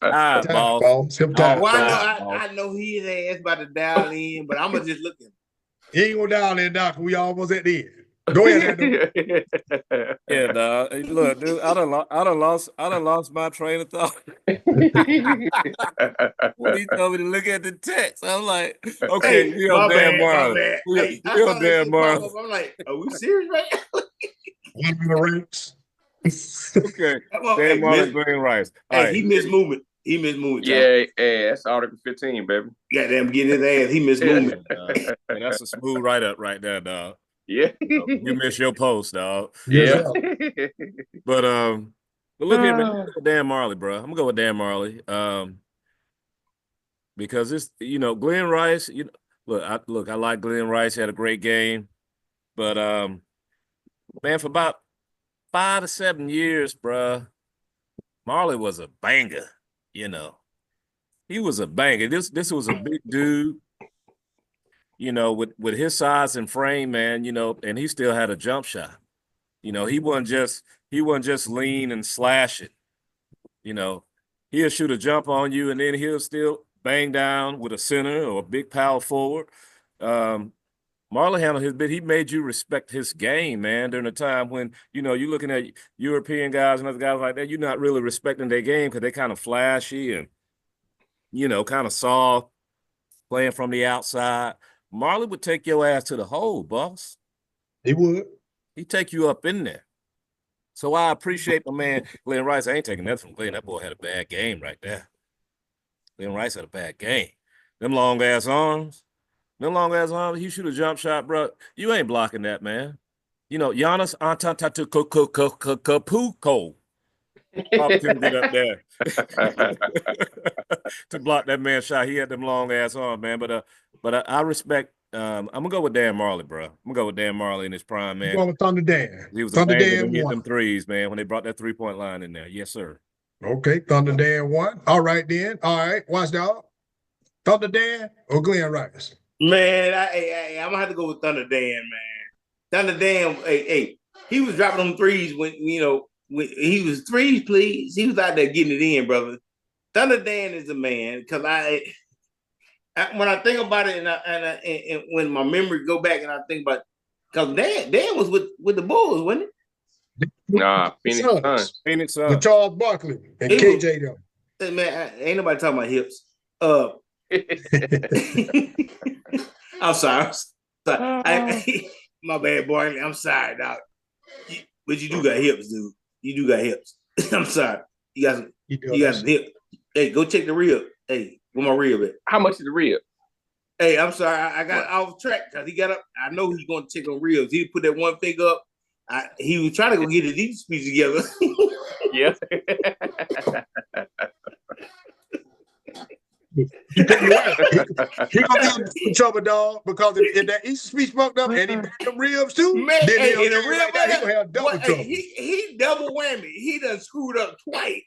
Tired, boss. boss. Him tired. Well, Tired, I know his ass about to dial in, but I'm gonna just look at him. He ain't going down there, Doc. We almost at the end. Go ahead, Ando. Yeah, dog. Hey, look, dude, I done lost my train of thought. When he told me to look at the text, I'm like, okay, Hey, you my damn bad, my Marley. bad. You Hey, I damn saw that shit pop Marley. up. I'm like, are we serious right now? One of the ranks. Okay, Hey, damn Marley green rice. All hey, right. he missed movement. He missed movement. Tom. Yeah, that's Article 15, baby. Goddamn, get his ass. He missed movement. And that's a smooth write up right there, dog. Yeah. You miss your post, dog. Yes, Yeah. sir. But look here, man. I'm gonna go with Dan Marley, bro. I'm gonna go with Dan Marley. Because it's, you know, Glenn Rice, you know, I like Glenn Rice, had a great game. But man, for about 5 to 7 years, bro, Marley was a banger, you know. He was a banger. This was a big dude, you know, with his size and frame, man, you know, and he still had a jump shot. You know, he wasn't just lean and slash it. You know, he'll shoot a jump on you and then he'll still bang down with a center or a big power forward. Marley handled his bit. He made you respect his game, man, during the time when, you know, you're looking at European guys and other guys like that, you're not really respecting their game because they kind of flashy and, you know, kind of soft, playing from the outside. Marley would take your ass to the hole, boss. He would. He'd take you up in there. So I appreciate my man Glenn Rice. I ain't taking that from Glenn. That boy had a bad game right there. Glenn Rice had a bad game. Them long ass arms. He shoot a jump shot, bro. You ain't blocking that, man. You know, Giannis Antetokounmpo couldn't get up there to block that man's shot. He had them long ass arms, man. But I respect. I'm gonna go with Dan Marley, bro. I'm gonna go with Dan Marley in his prime, man. Going with Thunder Dan. He was Thunder a man Dan to get one. them threes, man. When they brought that 3-point line in there, yes, sir. Okay, Thunder Dan one. All right, then. All right, watch dog. Thunder Dan or Glenn Rice? Man, I'm gonna have to go with Thunder Dan, man. Thunder Dan, he was dropping them threes when when he was threes, please. He was out there getting it in, brother. Thunder Dan is a man because when I think about it, and when my memory go back and I think about, because Dan was with the Bulls, wasn't it? Nah, Phoenix Suns. With Charles Barkley and KJ though. Man, ain't nobody talking about hips. I'm sorry. My bad, boy. I'm sorry, dog. But you do got hips, dude. You do got hips. I'm sorry. You got some hips. Hey, go check the rib. Hey, where my rib at? How much is the rib? Hey, I'm sorry. I got off track because he got up. I know he's going to check on ribs. He put that one finger up. He was trying to go get his eating speech together. Yeah. He gonna be in trouble, dog, because if that Easter speech fucked up and he backed them ribs too, man, then he gonna have double trouble. He double whammy. He done screwed up twice.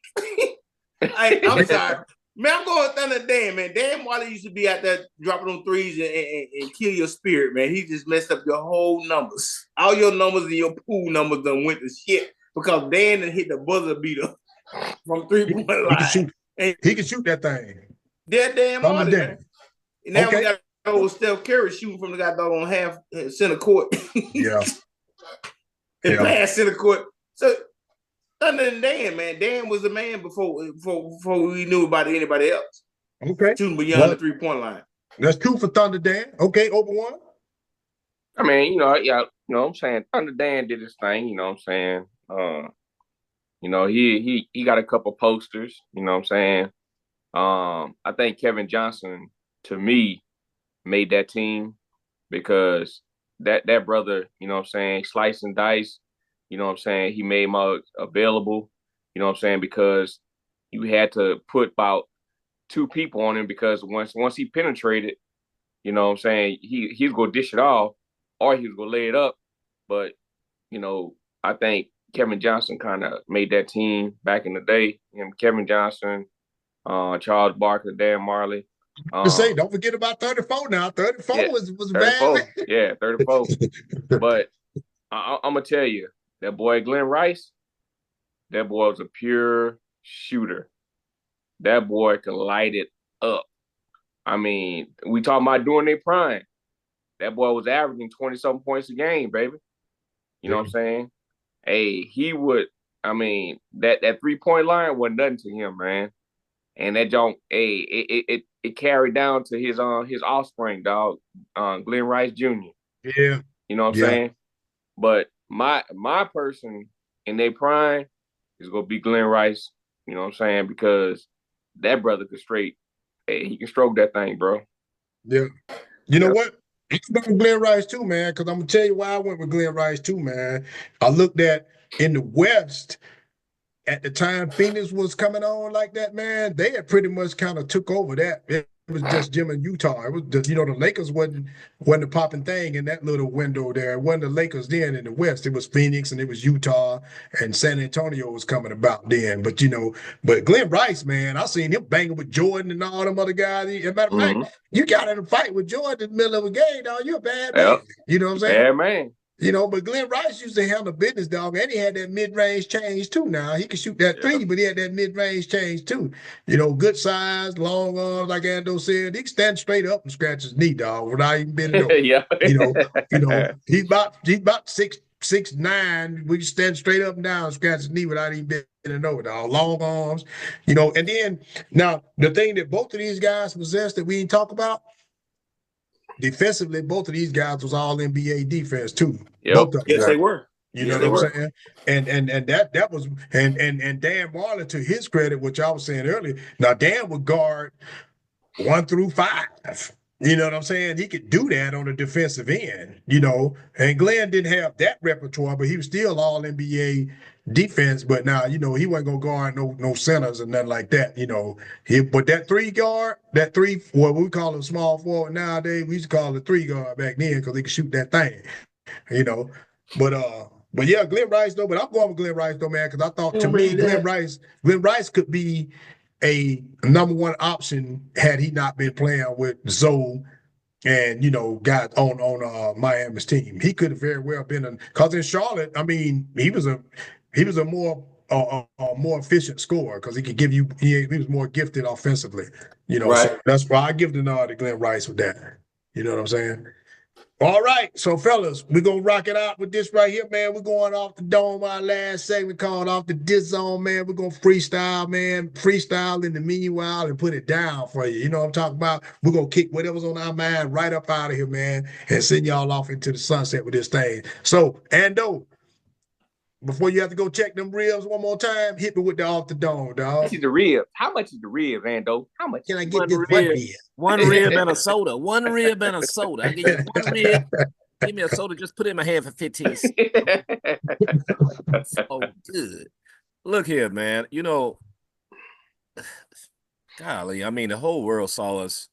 I'm sorry. Man, I'm going Thunder Dan, man. Dan Wally used to be out there dropping them threes and kill your spirit, man. He just messed up your whole numbers. All your numbers and your pool numbers done went to shit because Dan done hit the buzzer beater from 3-point line. He can shoot that thing. That damn Wally, man. Now okay. we got old Steph Curry shooting from the guy on half center court. Yeah. And past center court. So other than Dan, man, Dan was the man before we knew about anybody else. Okay. Shooting beyond the 3-point line. That's 2 for Thunder Dan. Okay, over 1. I mean, what I'm saying, Thunder Dan did his thing, you know what I'm saying? He got a couple posters, you know what I'm saying? I think Kevin Johnson, to me, made that team because that brother, you know what I'm saying, slice and dice, you know what I'm saying, he made him available, you know what I'm saying, because you had to put about 2 people on him because once he penetrated, you know what I'm saying, he's going to dish it off or he was going to lay it up. But, I think Kevin Johnson kind of made that team back in the day. Kevin Johnson, Charles Barkley, Dan Marley. Don't forget about 34 now. 34 was 34, bad. Yeah, 34. But I'm going to tell you, that boy Glenn Rice, that boy was a pure shooter. That boy could light it up. I mean, we talking about during their prime. That boy was averaging 20-something points a game, baby. You know what I'm saying? Hey, he would, that 3-point line wasn't nothing to him, man. And that don't, it carried down to his offspring, dog, Glenn Rice Jr. Yeah. You know what I'm saying? But my person in their prime is gonna be Glenn Rice, you know what I'm saying? Because that brother could he can stroke that thing, bro. Yeah. You know what? It's about Glenn Rice too, man, because I'm gonna tell you why I went with Glenn Rice too, man. I looked at in the West at the time Phoenix was coming on like that, man. They had pretty much kind of took over that. It was just Jim and Utah. It was just, the Lakers wasn't a popping thing in that little window there. It wasn't the Lakers then in the West. It was Phoenix and it was Utah and San Antonio was coming about then. But but Glenn Rice, man, I seen him banging with Jordan and all them other guys. As a matter of fact, you got in a fight with Jordan in the middle of a game, dog. You're a bad man. You know what I'm saying? Bad man. But Glenn Rice used to handle business, dog, and he had that mid-range change too. Now he could shoot that 3, but he had that mid-range change too. Good size, long arms, like Ando said. He can stand straight up and scratch his knee, dog, without even bending over. Yeah. He's about 6'9". We can stand straight up and down and scratch his knee without even bending over, dog. Long arms, And then now the thing that both of these guys possess that we didn't talk about. Defensively, both of these guys was all NBA defense too. Yep. Both of them. Yes, they were. You Yeah, know they what I'm were. saying? And that was and Dan Marlin, to his credit, which I was saying earlier. Now Dan would guard 1 through 5. You know what I'm saying? He could do that on the defensive end, And Glenn didn't have that repertoire, but he was still all NBA defense. But now, he wasn't gonna guard no centers or nothing like that. But that 3 guard, what we call him small forward nowadays, we used to call it 3 guard back then because he could shoot that thing, you know. But yeah, Glenn Rice though. But I'm going with Glenn Rice though, man, because I thought to me Glenn Rice could be a number one option had he not been playing with Zoe and got on Miami's team. He could have very well been because in Charlotte, I mean, he was a more efficient scorer because he could give you he was more gifted offensively. Right. So that's why I give the nod to Glenn Rice with that. You know what I'm saying? All right, so fellas, we're gonna rock it out with this right here, man. We're going off the dome. Our last segment called off the diss zone, man. We're gonna freestyle, man. Freestyle in the meanwhile and put it down for you. You know what I'm talking about? We're gonna kick whatever's on our mind right up out of here, man, and send y'all off into the sunset with this thing. So, Ando, before you have to go check them ribs one more time, hit me with the off the dome, How dog. much is the rib? How much is the rib, Ando? How much? Can I get One this rib. one rib? One rib and a soda. One rib and a soda. I give you one rib. Give me a soda. Just put it in my hand for 15 seconds. So good. Look here, man. Golly, I mean, the whole world saw us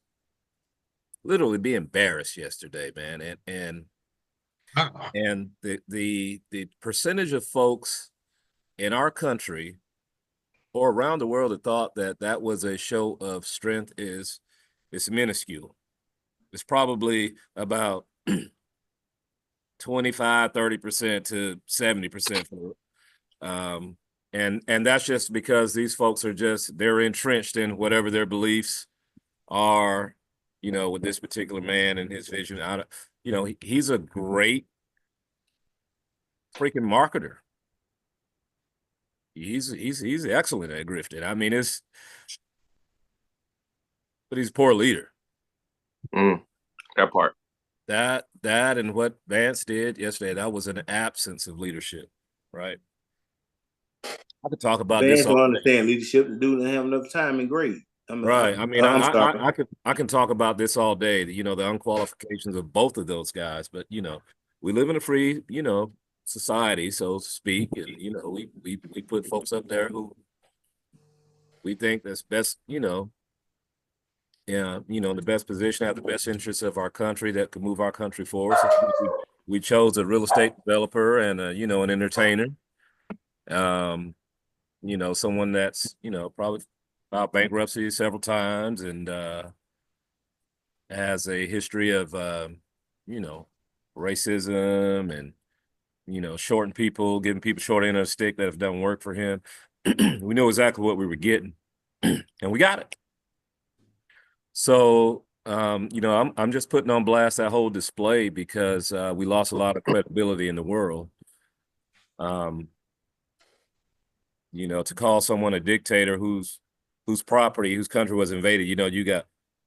literally be embarrassed yesterday, man. And the percentage of folks in our country or around the world that thought that was a show of strength is minuscule. It's probably about 25, 30% to 70%. And that's just because these folks are they're entrenched in whatever their beliefs are, with this particular man and his vision. He's a great freaking marketer. He's excellent at grifting. I mean, but he's a poor leader. That part. That and what Vance did yesterday, that was an absence of leadership, right? I could talk about Vance this. don't understand leadership. The dude didn't have enough time in grade. Right. I mean, I can talk about this all day. The unqualifications of both of those guys, but we live in a free, society, so to speak, and we put folks up there who we think that's best, in the best position, have the best interests of our country that could move our country forward. So we chose a real estate developer and an entertainer. Someone that's probably filed bankruptcy several times and has a history of racism and shorting people, giving people short end of the stick that have done work for him. We knew exactly what we were getting, and we got it. So, I'm just putting on blast that whole display because we lost a lot of credibility in the world. To call someone a dictator whose property, whose country was invaded, you got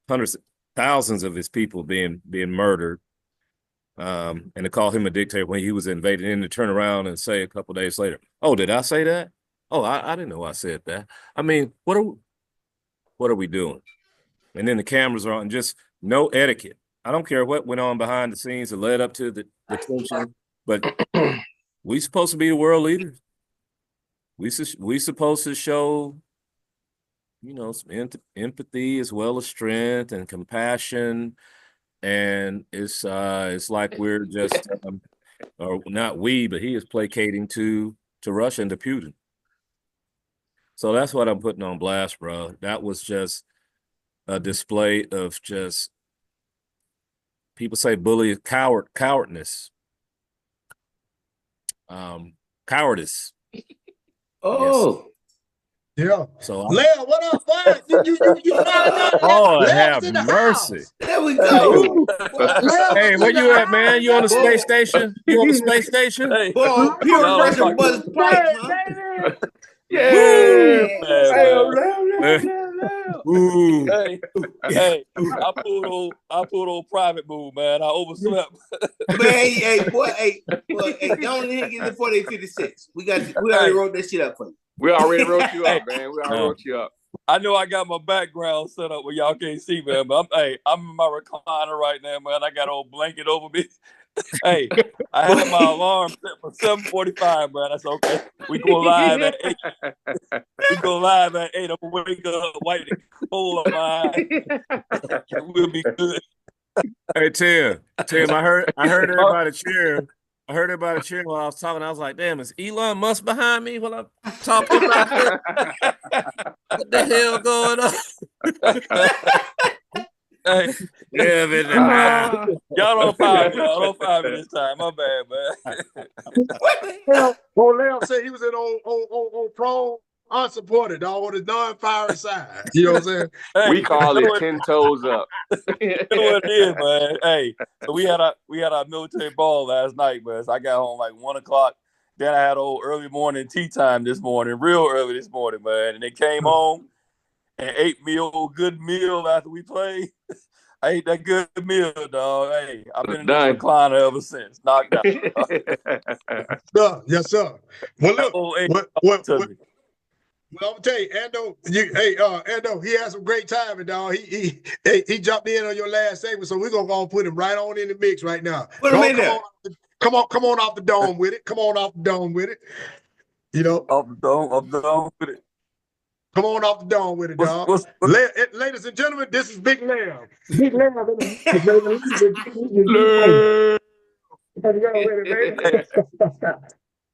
hundreds, thousands of his people being murdered. And to call him a dictator when he was invaded, and to turn around and say a couple of days later, "Oh, did I say that? Oh, I didn't know I said that." I mean, what are we doing? And then the cameras are on, just no etiquette. I don't care what went on behind the scenes that led up to the tension, but we supposed to be the world leaders. We supposed to show, some empathy as well as strength and compassion. And it's like we're just, or not we, but he is placating to Russia and to Putin. So that's what I'm putting on blast, bro. That was just a display of just, people say bully, cowardness, cowardice. Oh. Yes. Yeah. So Leah, what up, boy? You find out? Lord Leah's have mercy. There we go. Hey, where you at, man? You on the space station? You on the space station? Hey, Boy, pure y'all version talking- Buzz Price, huh? Yeah. Ooh. Hey, pulled old private move, man. I overslept. Man, hey, boy, don't hit it before they 56. We already wrote that shit up for you. We already wrote you up, man. We already wrote you up. I know I got my background set up where y'all can't see, man. But I'm in my recliner right now, man. I got an old blanket over me. Hey, I had my alarm set for 7:45, man. That's okay. We go live at 8. We go live at 8. I'm gonna wake up, wipe the coal of my eye. We'll be good. Hey Tim, I heard everybody cheering. I heard everybody cheering while I was talking. I was like, damn, is Elon Musk behind me while I'm talking about this? What the hell going on? Hey, yeah, man. Y'all don't fire me. Y'all don't fire me this time. My bad, man. Well, Leo said he was in on prone unsupported, dog, on the non-firing side. You know what I'm saying? Hey, we call it 10 toes up. You know what it is, man. Hey, so we had our military ball last night, man. So I got home like 1 o'clock. Then I had old early morning tea time this morning, real early this morning, man. And they came home and ate me old good meal after we played. I ate that good meal, dog. Hey, I've been in this recliner ever since. Knocked out. Yes, sir. Well, look, what well, I'm gonna tell you, Ando, he had some great timing, dog. He jumped in on your last segment, so we're gonna go and put him right on in the mix right now. Put him in there. Come on off the dome with it. Come on off the dome with it. You know, off the dome with it. Come on off the dome with it, dog. Ladies and gentlemen, this is Big Lamb. Big Lamb.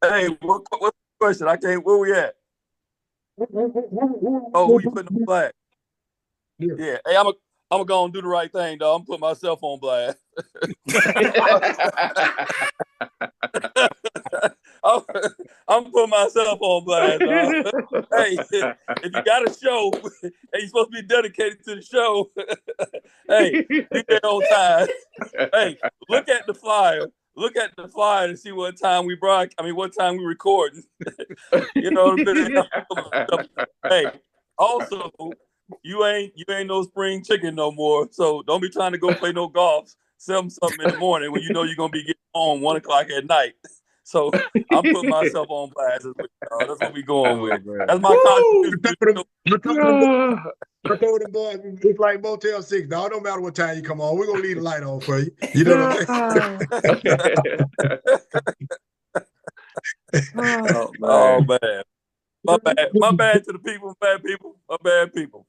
Hey, what's the question? I can't. Where we at? Oh, who you putting on blast? Yeah. Hey, I'm gonna go and do the right thing, dog. I'm putting myself on blast. I'm putting myself on blast, dog. Hey, if you got a show and you're supposed to be dedicated to the show, hey, be there on time. Hey, look at the flyer. Look at the flyer to see what time we what time we recording. You know what I'm saying? Hey, also, you ain't no spring chicken no more. So don't be trying to go play no golf 7 something in the morning when you know you're gonna be getting home 1 o'clock at night. So I'm putting myself on blast. That's what we going with. That's my contribution. I told them boys, it's like Motel 6, dog. No matter what time you come on, we're gonna leave the light on for you. You know what I'm saying? Oh man. My bad to the people, bad people, my bad people.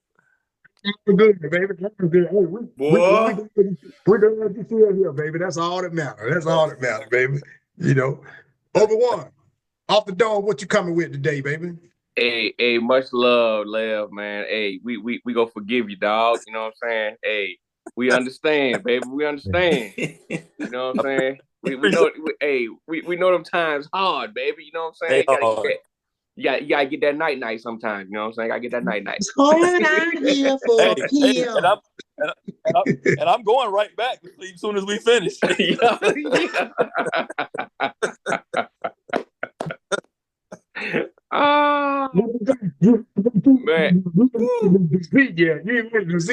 We're good, baby. We're good. Hey, we're glad you see us here, baby. That's all that matters. That's all that matters, baby. You know. Over one. Off the dome, what you coming with today, baby? Hey, much love, Lev, man. Hey, we gonna forgive you, dog. You know what I'm saying? Hey, we understand, baby. We understand. You know what I'm saying? We know. We know them times hard, baby. You know what I'm saying? You gotta get that night sometimes. You know what I'm saying? Gotta get that night. It's cold out here for PM. And I'm going right back to sleep as soon as we finish. Man,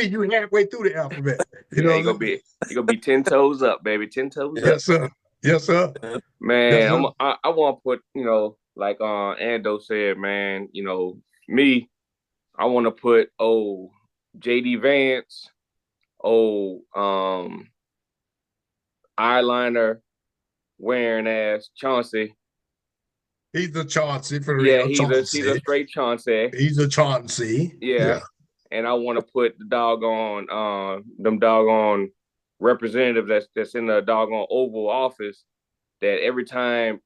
you halfway through the alphabet. You know, you gonna be 10 toes up, baby. 10 toes up. Yes, sir. Yes, sir. Man, yes, sir. I want to put, like Ando said, man. Me, I want to put JD Vance, eyeliner wearing ass Chauncey. He's a Chauncey for real. He's a straight Chauncey. He's a Chauncey. Yeah. And I want to put the doggone representative that's in the doggone Oval Office, that every time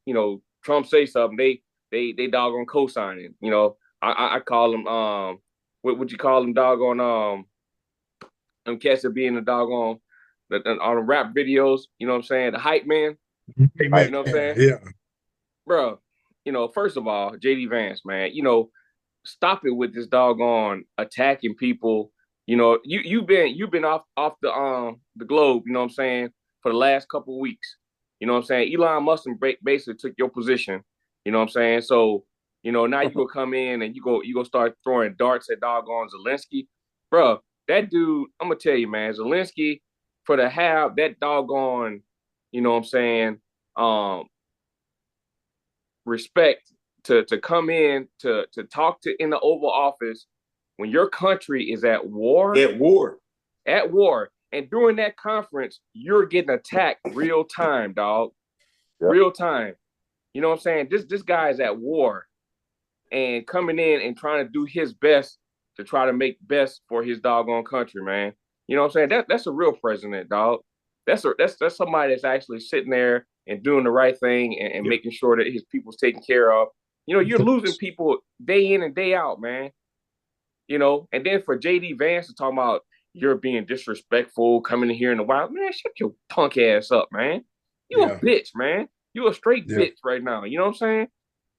Trump say something, they doggone co-signing. I call them what would you call them, doggone them cats that be in the doggone on the rap videos, you know what I'm saying? The hype man. You know what I'm saying? Yeah. Bro, first of all, JD Vance, man, stop it with this doggone attacking people. You've been off the globe, you know what I'm saying, for the last couple of weeks. You know what I'm saying? Elon Musk basically took your position. You know what I'm saying? So, now you go come in and you go start throwing darts at doggone Zelensky. Bro, that dude, I'm gonna tell you, man, Zelensky, for to have that doggone, you know what I'm saying, respect to come in to talk to in the Oval Office when your country is at war. At war. And during that conference, you're getting attacked real time, dog. Yep. Real time. You know what I'm saying? This guy is at war and coming in and trying to do his best to try to make best for his doggone country, man. You know what I'm saying? That's a real president, dog. That's somebody that's actually sitting there and doing the right thing and making sure that his people's taken care of. You know, you're losing people day in and day out, man. You know, and then for JD Vance to talk about you're being disrespectful coming in here in the wild, man, shut your punk ass up, man. You a bitch, man. You a straight bitch right now. You know what I'm saying?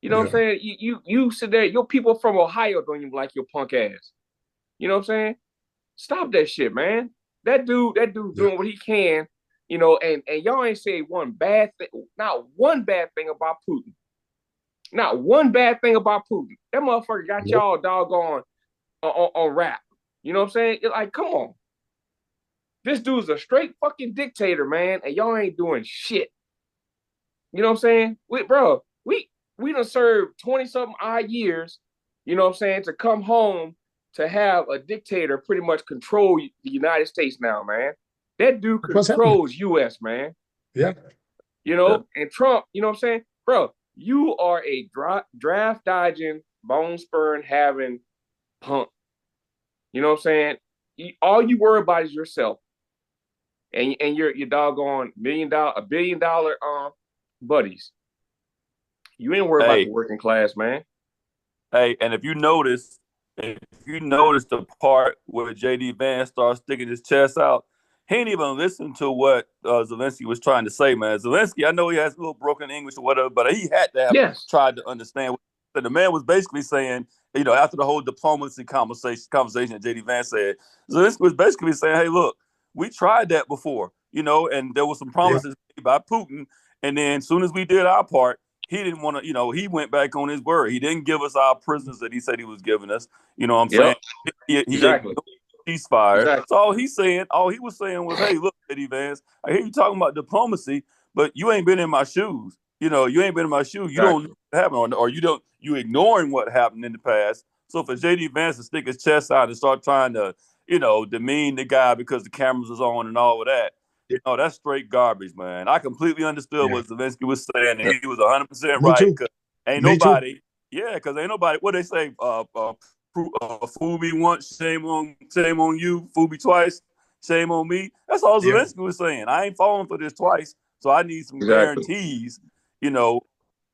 You know what I'm saying? You sit there, your people from Ohio don't even like your punk ass. You know what I'm saying? Stop that shit, man. That dude doing what he can, you know, and y'all ain't say one bad thing, not one bad thing about Putin. Not one bad thing about Putin. That motherfucker got y'all doggone on rap. You know what I'm saying? Like, come on. This dude's a straight fucking dictator, man, and y'all ain't doing shit. You know what I'm saying? We done served 20-something odd years, you know what I'm saying, to come home to have a dictator pretty much control the United States now, man. That dude controls U.S., man. Yeah. You know, and Trump, you know what I'm saying? Bro, you are a draft dodging, bone spurring having punk. You know what I'm saying? All you worry about is yourself. And your doggone $1 billion buddies. You ain't worried about the working class, man. Hey, and if you notice the part where JD Vance starts sticking his chest out, he ain't even listened to what Zelensky was trying to say, man. Zelensky, I know he has a little broken English or whatever, but he had to have tried to understand. The man was basically saying, you know, after the whole diplomacy conversation that JD Vance said, Zelensky was basically saying, hey, look, we tried that before, you know, and there were some promises made by Putin. And then as soon as we did our part, he didn't want to, you know, he went back on his word. He didn't give us our prisoners that he said he was giving us. You know what I'm saying? He ceasefire. Exactly. So all he was saying was, hey, look, JD Vance, I hear you talking about diplomacy, but you ain't been in my shoes. You know, you ain't been in my shoes. You don't know what happened, or you ignoring what happened in the past. So for JD Vance to stick his chest out and start trying to, you know, demean the guy because the cameras was on and all of that, you know, that's straight garbage, man. I completely understood what Zelensky was saying, and he was 100% right. Because ain't nobody, because ain't nobody. What they say, fool me once, shame on you. Fool me twice, shame on me. That's all Zelensky was saying. I ain't falling for this twice, so I need some guarantees. You know,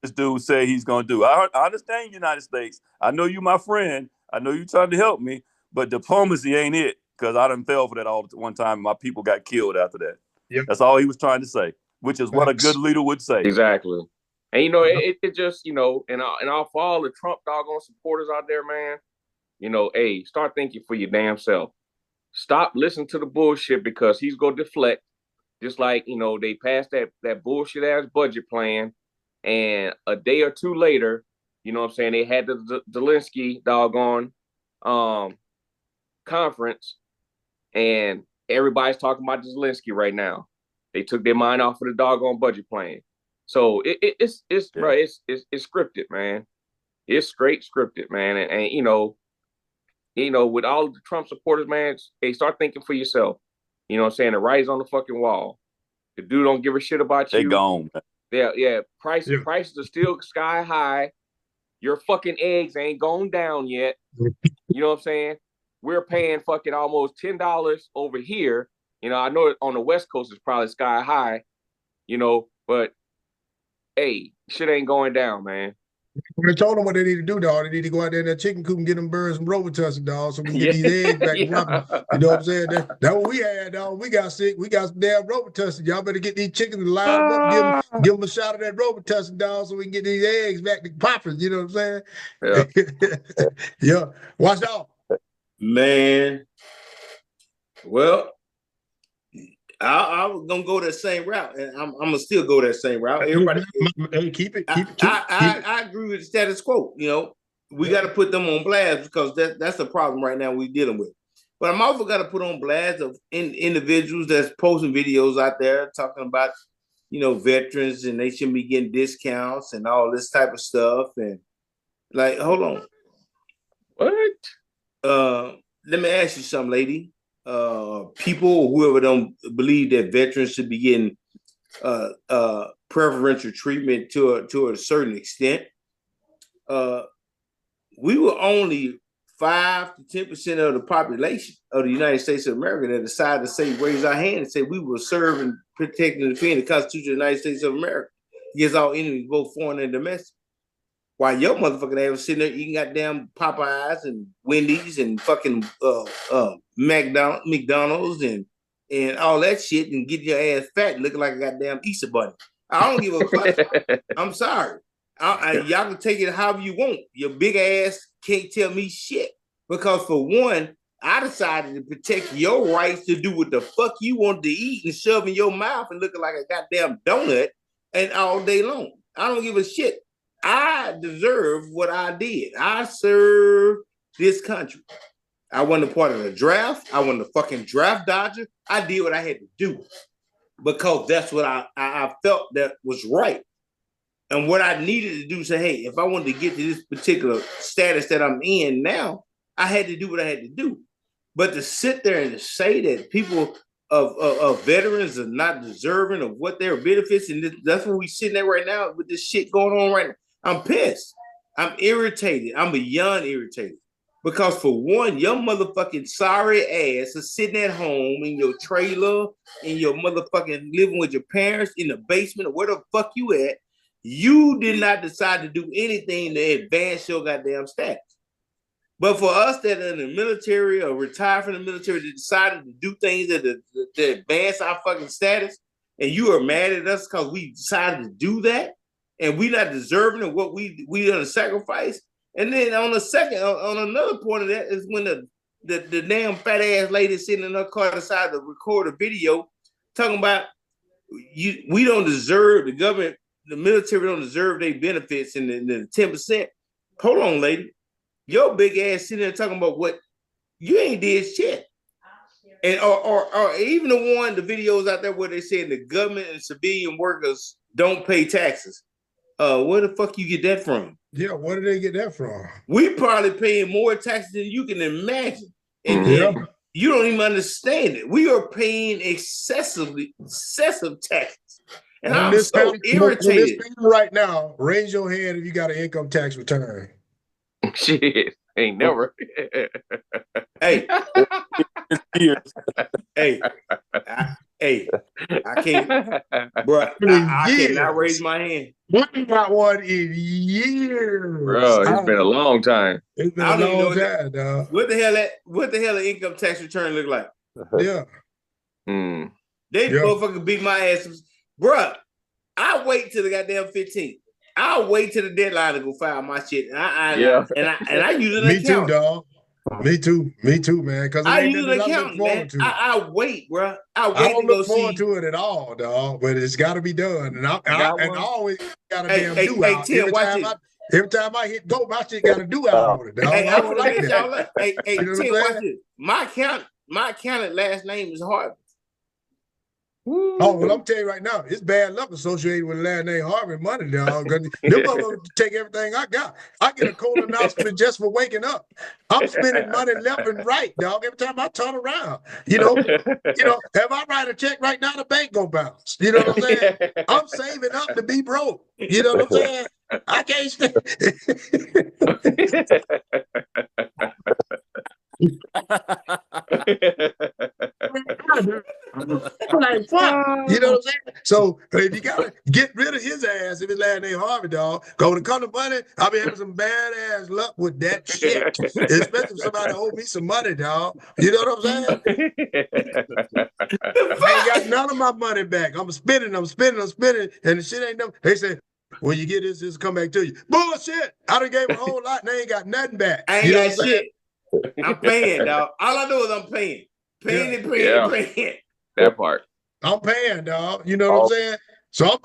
this dude said he's gonna do. I understand United States. I know you, my friend. I know you trying to help me, but diplomacy ain't it. Because I done fell for that all one time. And my people got killed after that. That's all he was trying to say, which is what a good leader would say. Exactly. And, you know, it just, you know, and I'll for all the Trump doggone supporters out there, man, you know, hey, start thinking for your damn self. Stop listening to the bullshit because he's going to deflect. Just like, you know, they passed that bullshit ass budget plan. And a day or two later, you know what I'm saying, they had the Zelensky doggone conference. And everybody's talking about Zelensky right now. They took their mind off of the doggone budget plan. So it's scripted, man. It's straight scripted, man. And you know, with all of the Trump supporters, man, hey, start thinking for yourself. You know what I'm saying? The writing's on the fucking wall. The dude don't give a shit about you. They gone. Yeah. Prices are still sky high. Your fucking eggs ain't gone down yet. You know what I'm saying? We're paying fucking almost $10 over here. You know, I know on the West Coast it's probably sky high, you know, but hey, shit ain't going down, man. We told them what they need to do, dog. They need to go out there in that chicken coop and get them birds some Robitussin, dog, so we can get these eggs back to popping. You know what I'm saying? That's what we had, dog. We got sick. We got some damn Robitussin. Y'all better get these chickens and line them up, give them a shot of that Robitussin, dog, so we can get these eggs back to popping. You know what I'm saying? Yeah. Watch out. Man. Well, I was gonna go that same route, and I'm gonna still go that same route. Everybody, keep it. I agree with the status quo. You know, we got to put them on blast because that's the problem right now we're dealing with. But I'm also got to put on blast of individuals that's posting videos out there talking about, veterans and they shouldn't be getting discounts and all this type of stuff. And like, hold on. What? Let me ask you something, lady. People, whoever don't believe that veterans should be getting preferential treatment to a certain extent. We were only 5 to 10% of the population of the United States of America that decided to say, raise our hand and say we will serve and protect and defend the Constitution of the United States of America against all enemies, both foreign and domestic. While your motherfucking ass was sitting there eating goddamn Popeyes and Wendy's and fucking McDonald's and all that shit and get your ass fat looking like a goddamn Easter bunny. I don't give a fuck. I'm sorry. Y'all can take it however you want. Your big ass can't tell me shit. Because for one, I decided to protect your rights to do what the fuck you want to eat and shove in your mouth and looking like a goddamn donut and all day long. I don't give a shit. I deserve what I did. I served this country. I wasn't a part of the draft. I wasn't a fucking draft dodger. I did what I had to do because that's what I felt that was right. And what I needed to do, say, hey, if I wanted to get to this particular status that I'm in now, I had to do what I had to do. But to sit there and to say that people of veterans are not deserving of what their benefits, and that's what we're sitting there right now with this shit going on right now. I'm pissed. I'm irritated. I'm beyond irritated. Because for one, your motherfucking sorry ass is sitting at home in your trailer, in your motherfucking living with your parents in the basement or where the fuck you at. You did not decide to do anything to advance your goddamn status. But for us that are in the military or retired from the military that decided to do things that advance our fucking status, and you are mad at us because we decided to do that, and we not deserving of what we done sacrifice. And then on another point of that is when the damn fat ass lady sitting in her car decided to record a video talking about we don't deserve the government, the military don't deserve their benefits and the 10%. Hold on, lady. Your big ass sitting there talking about what you ain't did shit. And or even the videos out there where they saying the government and civilian workers don't pay taxes. Where the fuck you get that from? Yeah, where did they get that from? We probably paying more taxes than you can imagine. And you don't even understand it. We are paying excessive taxes. And I'm so irritated. Right now, raise your hand if you got an income tax return. Shit, ain't never. Hey, I can't, bro. I cannot raise my hand. We got one in years, bro. It's been a long time. It's been a long time, dog. What the hell an income tax return look like? Yeah, they motherfucking beat my ass, bro. I wait till the goddamn 15th. I'll wait till the deadline to go file my shit. And I use an account. Me too, dog. Me too, man. Because I use an account, man. I wait, bro. I don't look forward to it at all, dog. But it's got to be done, and I always got a damn do out. Tim, every time I hit go, my shit got to do out on it, dog. I don't like that. Hey, Tim, watch this. My accountant last name is Harvey. Oh, well, I'm telling you right now, it's bad luck associated with the last name Harvey money, dog. Them motherfuckers take everything I got. I get a colonoscopy just for waking up. I'm spending money left and right, dog. Every time I turn around, if I write a check right now, the bank gonna bounce. You know what I'm saying? I'm saving up to be broke. You know what I'm saying? I can't stay. Like, fuck. You know what I'm saying? So if you gotta get rid of his ass if his last name Harvey, dog, go to come to money, I'll be having some bad ass luck with that shit. Especially if somebody owe me some money, dog. You know what I'm saying? I ain't got none of my money back. I'm spending, and the shit ain't done. They say, when you get this come back to you. Bullshit. I done gave a whole lot and they ain't got nothing back. I ain't got shit. I'm paying, dog. All I know is I'm paying. Paying. That part. I'm paying, dog. You know what I'm saying? So I'm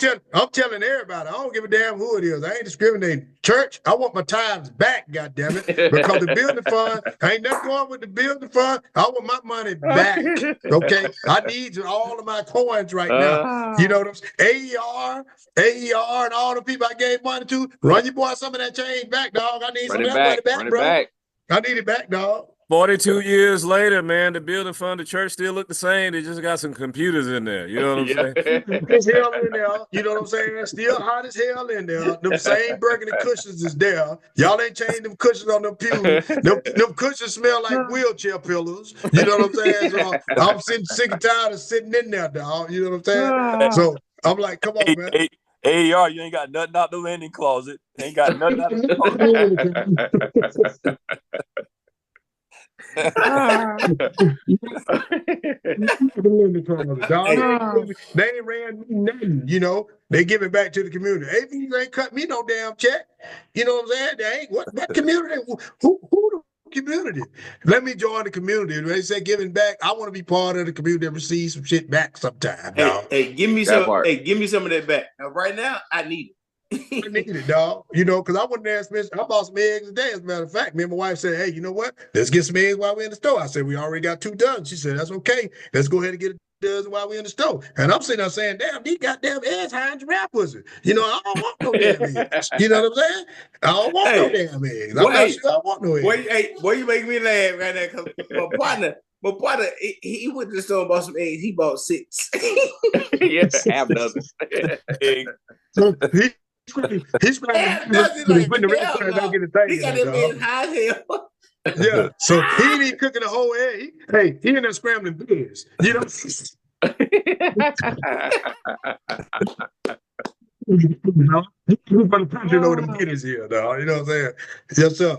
telling everybody, I don't give a damn who it is. I ain't discriminating. Church, I want my tithes back, goddammit. Because the building fund, ain't nothing going with the building fund. I want my money back. Okay. I need all of my coins right now. You know what I'm saying? AER, and all the people I gave money to, run your boy some of that change back, dog. I need some of that money back, bro. I need it back, dog. 42 years later, man, the building fund, the church still look the same. They just got some computers in there. You know what I'm saying? There's hell in there. You know what I'm saying? Still hot as hell in there. Them same burgundy cushions is there. Y'all ain't changed them cushions on them pews. Them cushions smell like wheelchair pillows. You know what I'm saying? So I'm sick and tired of sitting in there, dog. You know what I'm saying? So I'm like, come on, man. AER, you ain't got nothing out the linen closet. Ain't got nothing out the closet. They ain't ran nothing, you know. They give it back to the community. AVs ain't cut me no damn check. You know what I'm saying? They ain't what community? Who the community? Let me join the community. When they say giving back, I want to be part of the community and receive some shit back sometime. Hey, give me some. Hey, give me some of that back. Now, right now, I need it. I need it, dog. You know, because I went there and spent, I bought some eggs today. As a matter of fact, me and my wife said, hey, you know what? Let's get some eggs while we're in the store. I said, we already got 2 done. She said, that's okay. Let's go ahead and get a dozen while we're in the store. And I'm sitting there saying, damn, these goddamn eggs high in giraffe pussy. You know, I don't want no damn eggs. You know what I'm saying? I don't want no damn eggs. I'm not sure I want no eggs. Boy, you make me laugh right now because my partner, he went to the store and bought some eggs. He bought 6. Yeah, half dozen. So he's putting the red flag back in the thing. He got them eggs high as hell. Yeah, so he ain't even cooking the whole egg. He in there scrambling beers. You know? You know the beers here, dog. You know what I'm saying? Yes, sir.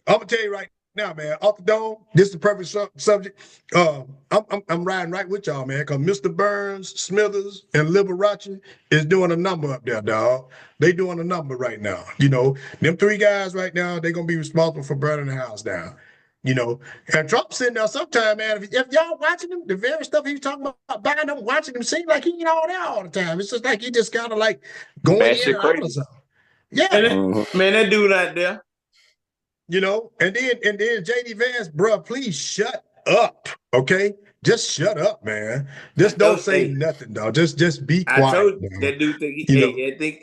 I'm gonna tell you right now, man. Off the dome, this is the perfect subject. I'm riding right with y'all, man, because Mr. Burns, Smithers, and Liberace is doing a number up there, dog. They doing a number right now. You know, them 3 guys right now, they're gonna be responsible for burning the house down. You know, and Trump sitting there sometime, man. If y'all watching him, the very stuff he was talking about buying them, watching him, seems like he ain't all there all the time. It's just like he just kind of like going in and out or something. Yeah, man, that dude out there. You know, and then JD Vance, bro, please shut up, okay? Just shut up, man. Just don't say nothing, dog. Just be quiet. I told you, that dude think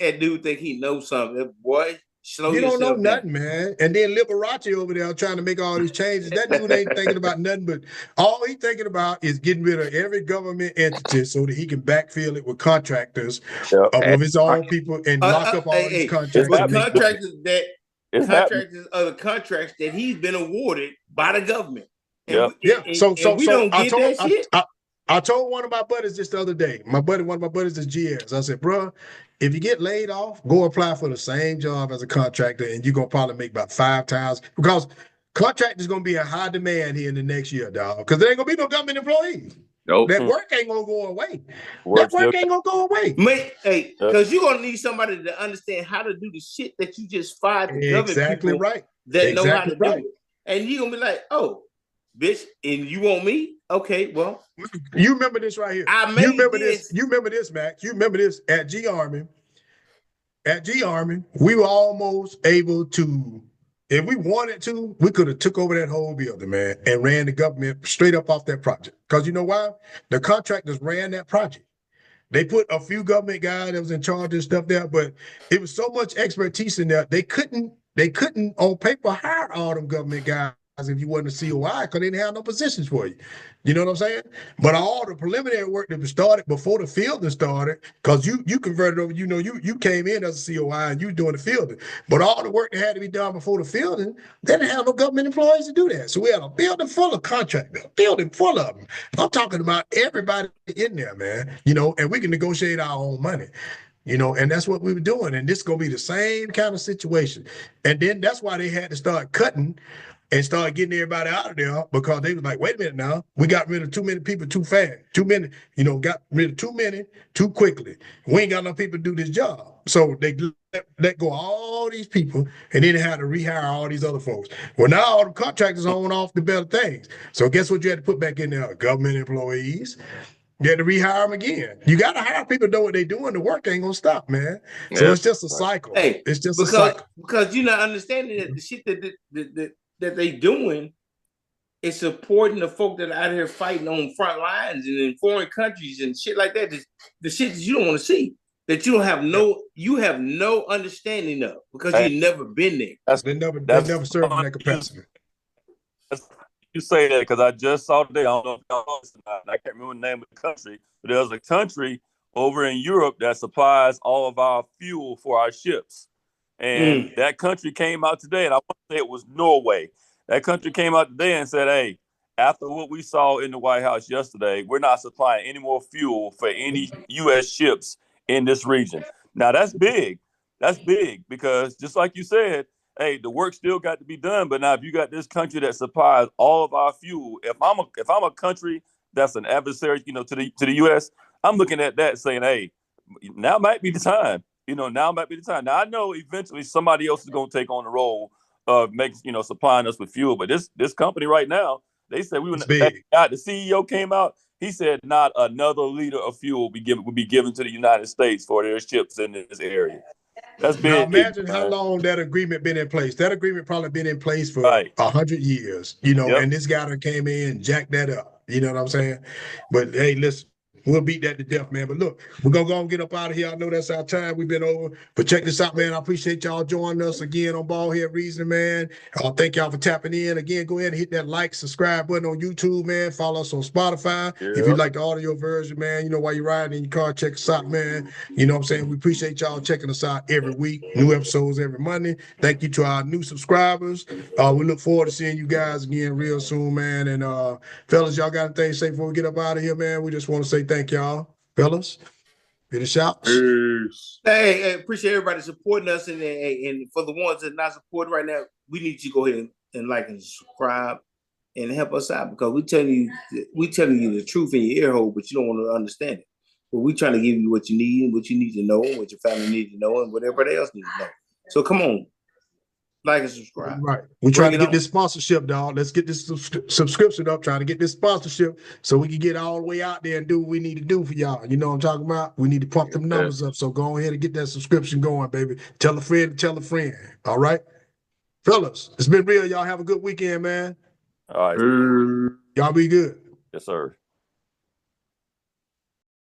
that dude think he knows something. Boy, slow you don't know down. nothing, man. And then Liberace over there trying to make all these changes. That dude ain't thinking about nothing, but all he's thinking about is getting rid of every government entity so that he can backfill it with contractors of his own people and lock up all these contractors. Contractors are the contracts that he's been awarded by the government. So we don't get that shit. I told one of my buddies just the other day. One of my buddies is GS. I said, bro, if you get laid off, go apply for the same job as a contractor, and you're gonna probably make about 5 times, because contractors gonna be in high demand here in the next year, dog. Because there ain't gonna be no government employees. Nope. That work ain't gonna go away. That work ain't gonna go away. Because you're gonna need somebody to understand how to do the shit that you just fired the government people right. that know how to do it. And you're gonna be like, oh, bitch, and you want me? Okay, well. You remember this right here. You remember this, Max. You remember this at G Army. At G Army, we were almost able to, if we wanted to, we could have took over that whole building, man, and ran the government straight up off that project. Because you know why? The contractors ran that project. They put a few government guys that was in charge of stuff there, but it was so much expertise in there, they couldn't on paper hire all them government guys if you wasn't a COI, because they didn't have no positions for you. You know what I'm saying? But all the preliminary work that was started before the fielding started, because you converted over, you know, you came in as a COI and you doing the fielding. But all the work that had to be done before the fielding, they didn't have no government employees to do that. So we had a building full of contractors, a building full of them. I'm talking about everybody in there, man, you know, and we can negotiate our own money. You know, and that's what we were doing. And this is going to be the same kind of situation. And then that's why they had to start cutting and start getting everybody out of there, because they was like, wait a minute now, we got rid of too many people too fast. Too many, you know, got rid of too many too quickly. We ain't got enough people to do this job. So they let go all these people, and then they had to rehire all these other folks. Well, now all the contractors own off the better things. So guess what you had to put back in there? Government employees. You had to rehire them again. You got to hire people to know what they're doing. The work ain't gonna stop, man. So Yeah. it's just a cycle. Hey, It's just a cycle. Because you're not understanding that the shit that they doing is supporting the folk that are out here fighting on front lines and in foreign countries and shit like that. The shit that you don't want to see, that you have no understanding of because you've never been there. They never served in that capacity. You say that because I just saw today. I don't know if y'all know this or not. I can't remember the name of the country, but there's a country over in Europe that supplies all of our fuel for our ships. And that country came out today, and I want to say it was Norway. That country came out today and said, hey, after what we saw in the White House yesterday, we're not supplying any more fuel for any U.S. ships in this region. Now, that's big. That's big because just like you said, hey, the work still got to be done. But now if you got this country that supplies all of our fuel, if I'm a country that's an adversary, to the US, I'm looking at that saying, hey, now might be the time. Now might be the time. Now I know eventually somebody else is gonna take on the role of supplying us with fuel. But this company right now, they said the CEO came out. He said not another liter of fuel would be given to the United States for their ships in this area. That's big. Now imagine how long that agreement been in place. That agreement probably been in place for 100 years, and this guy that came in and jacked that up. You know what I'm saying? But hey, listen, we'll beat that to death, man. But look, we're gonna go and get up out of here. I know that's our time. We've been over. But check this out, man. I appreciate y'all joining us again on BaldHead Reasoning, man. Thank y'all for tapping in. Again, go ahead and hit that like, subscribe button on YouTube, man. Follow us on Spotify. If you like the audio version, man, while you're riding in your car, check us out, man. You know what I'm saying? We appreciate y'all checking us out every week. New episodes every Monday. Thank you to our new subscribers. We look forward to seeing you guys again real soon, man. And fellas, y'all got anything to say before we get up out of here, man? We just want to say thank y'all, fellas. Get a shout. Hey, appreciate everybody supporting us, and for the ones that are not supporting right now, we need you to go ahead and like and subscribe and help us out because we telling you the truth in your ear hole, but you don't want to understand it. But we trying to give you what you need and what you need to know, and what your family needs to know, and what everybody else needs to know. So come on. Like and subscribe. Right. We're trying to get this sponsorship, dog. Let's get this subscription up, trying to get this sponsorship so we can get all the way out there and do what we need to do for y'all. You know what I'm talking about? We need to pump them numbers up. So go ahead and get that subscription going, baby. Tell a friend to tell a friend. All right? Fellas, it's been real. Y'all have a good weekend, man. All right. Y'all be good. Yes, sir.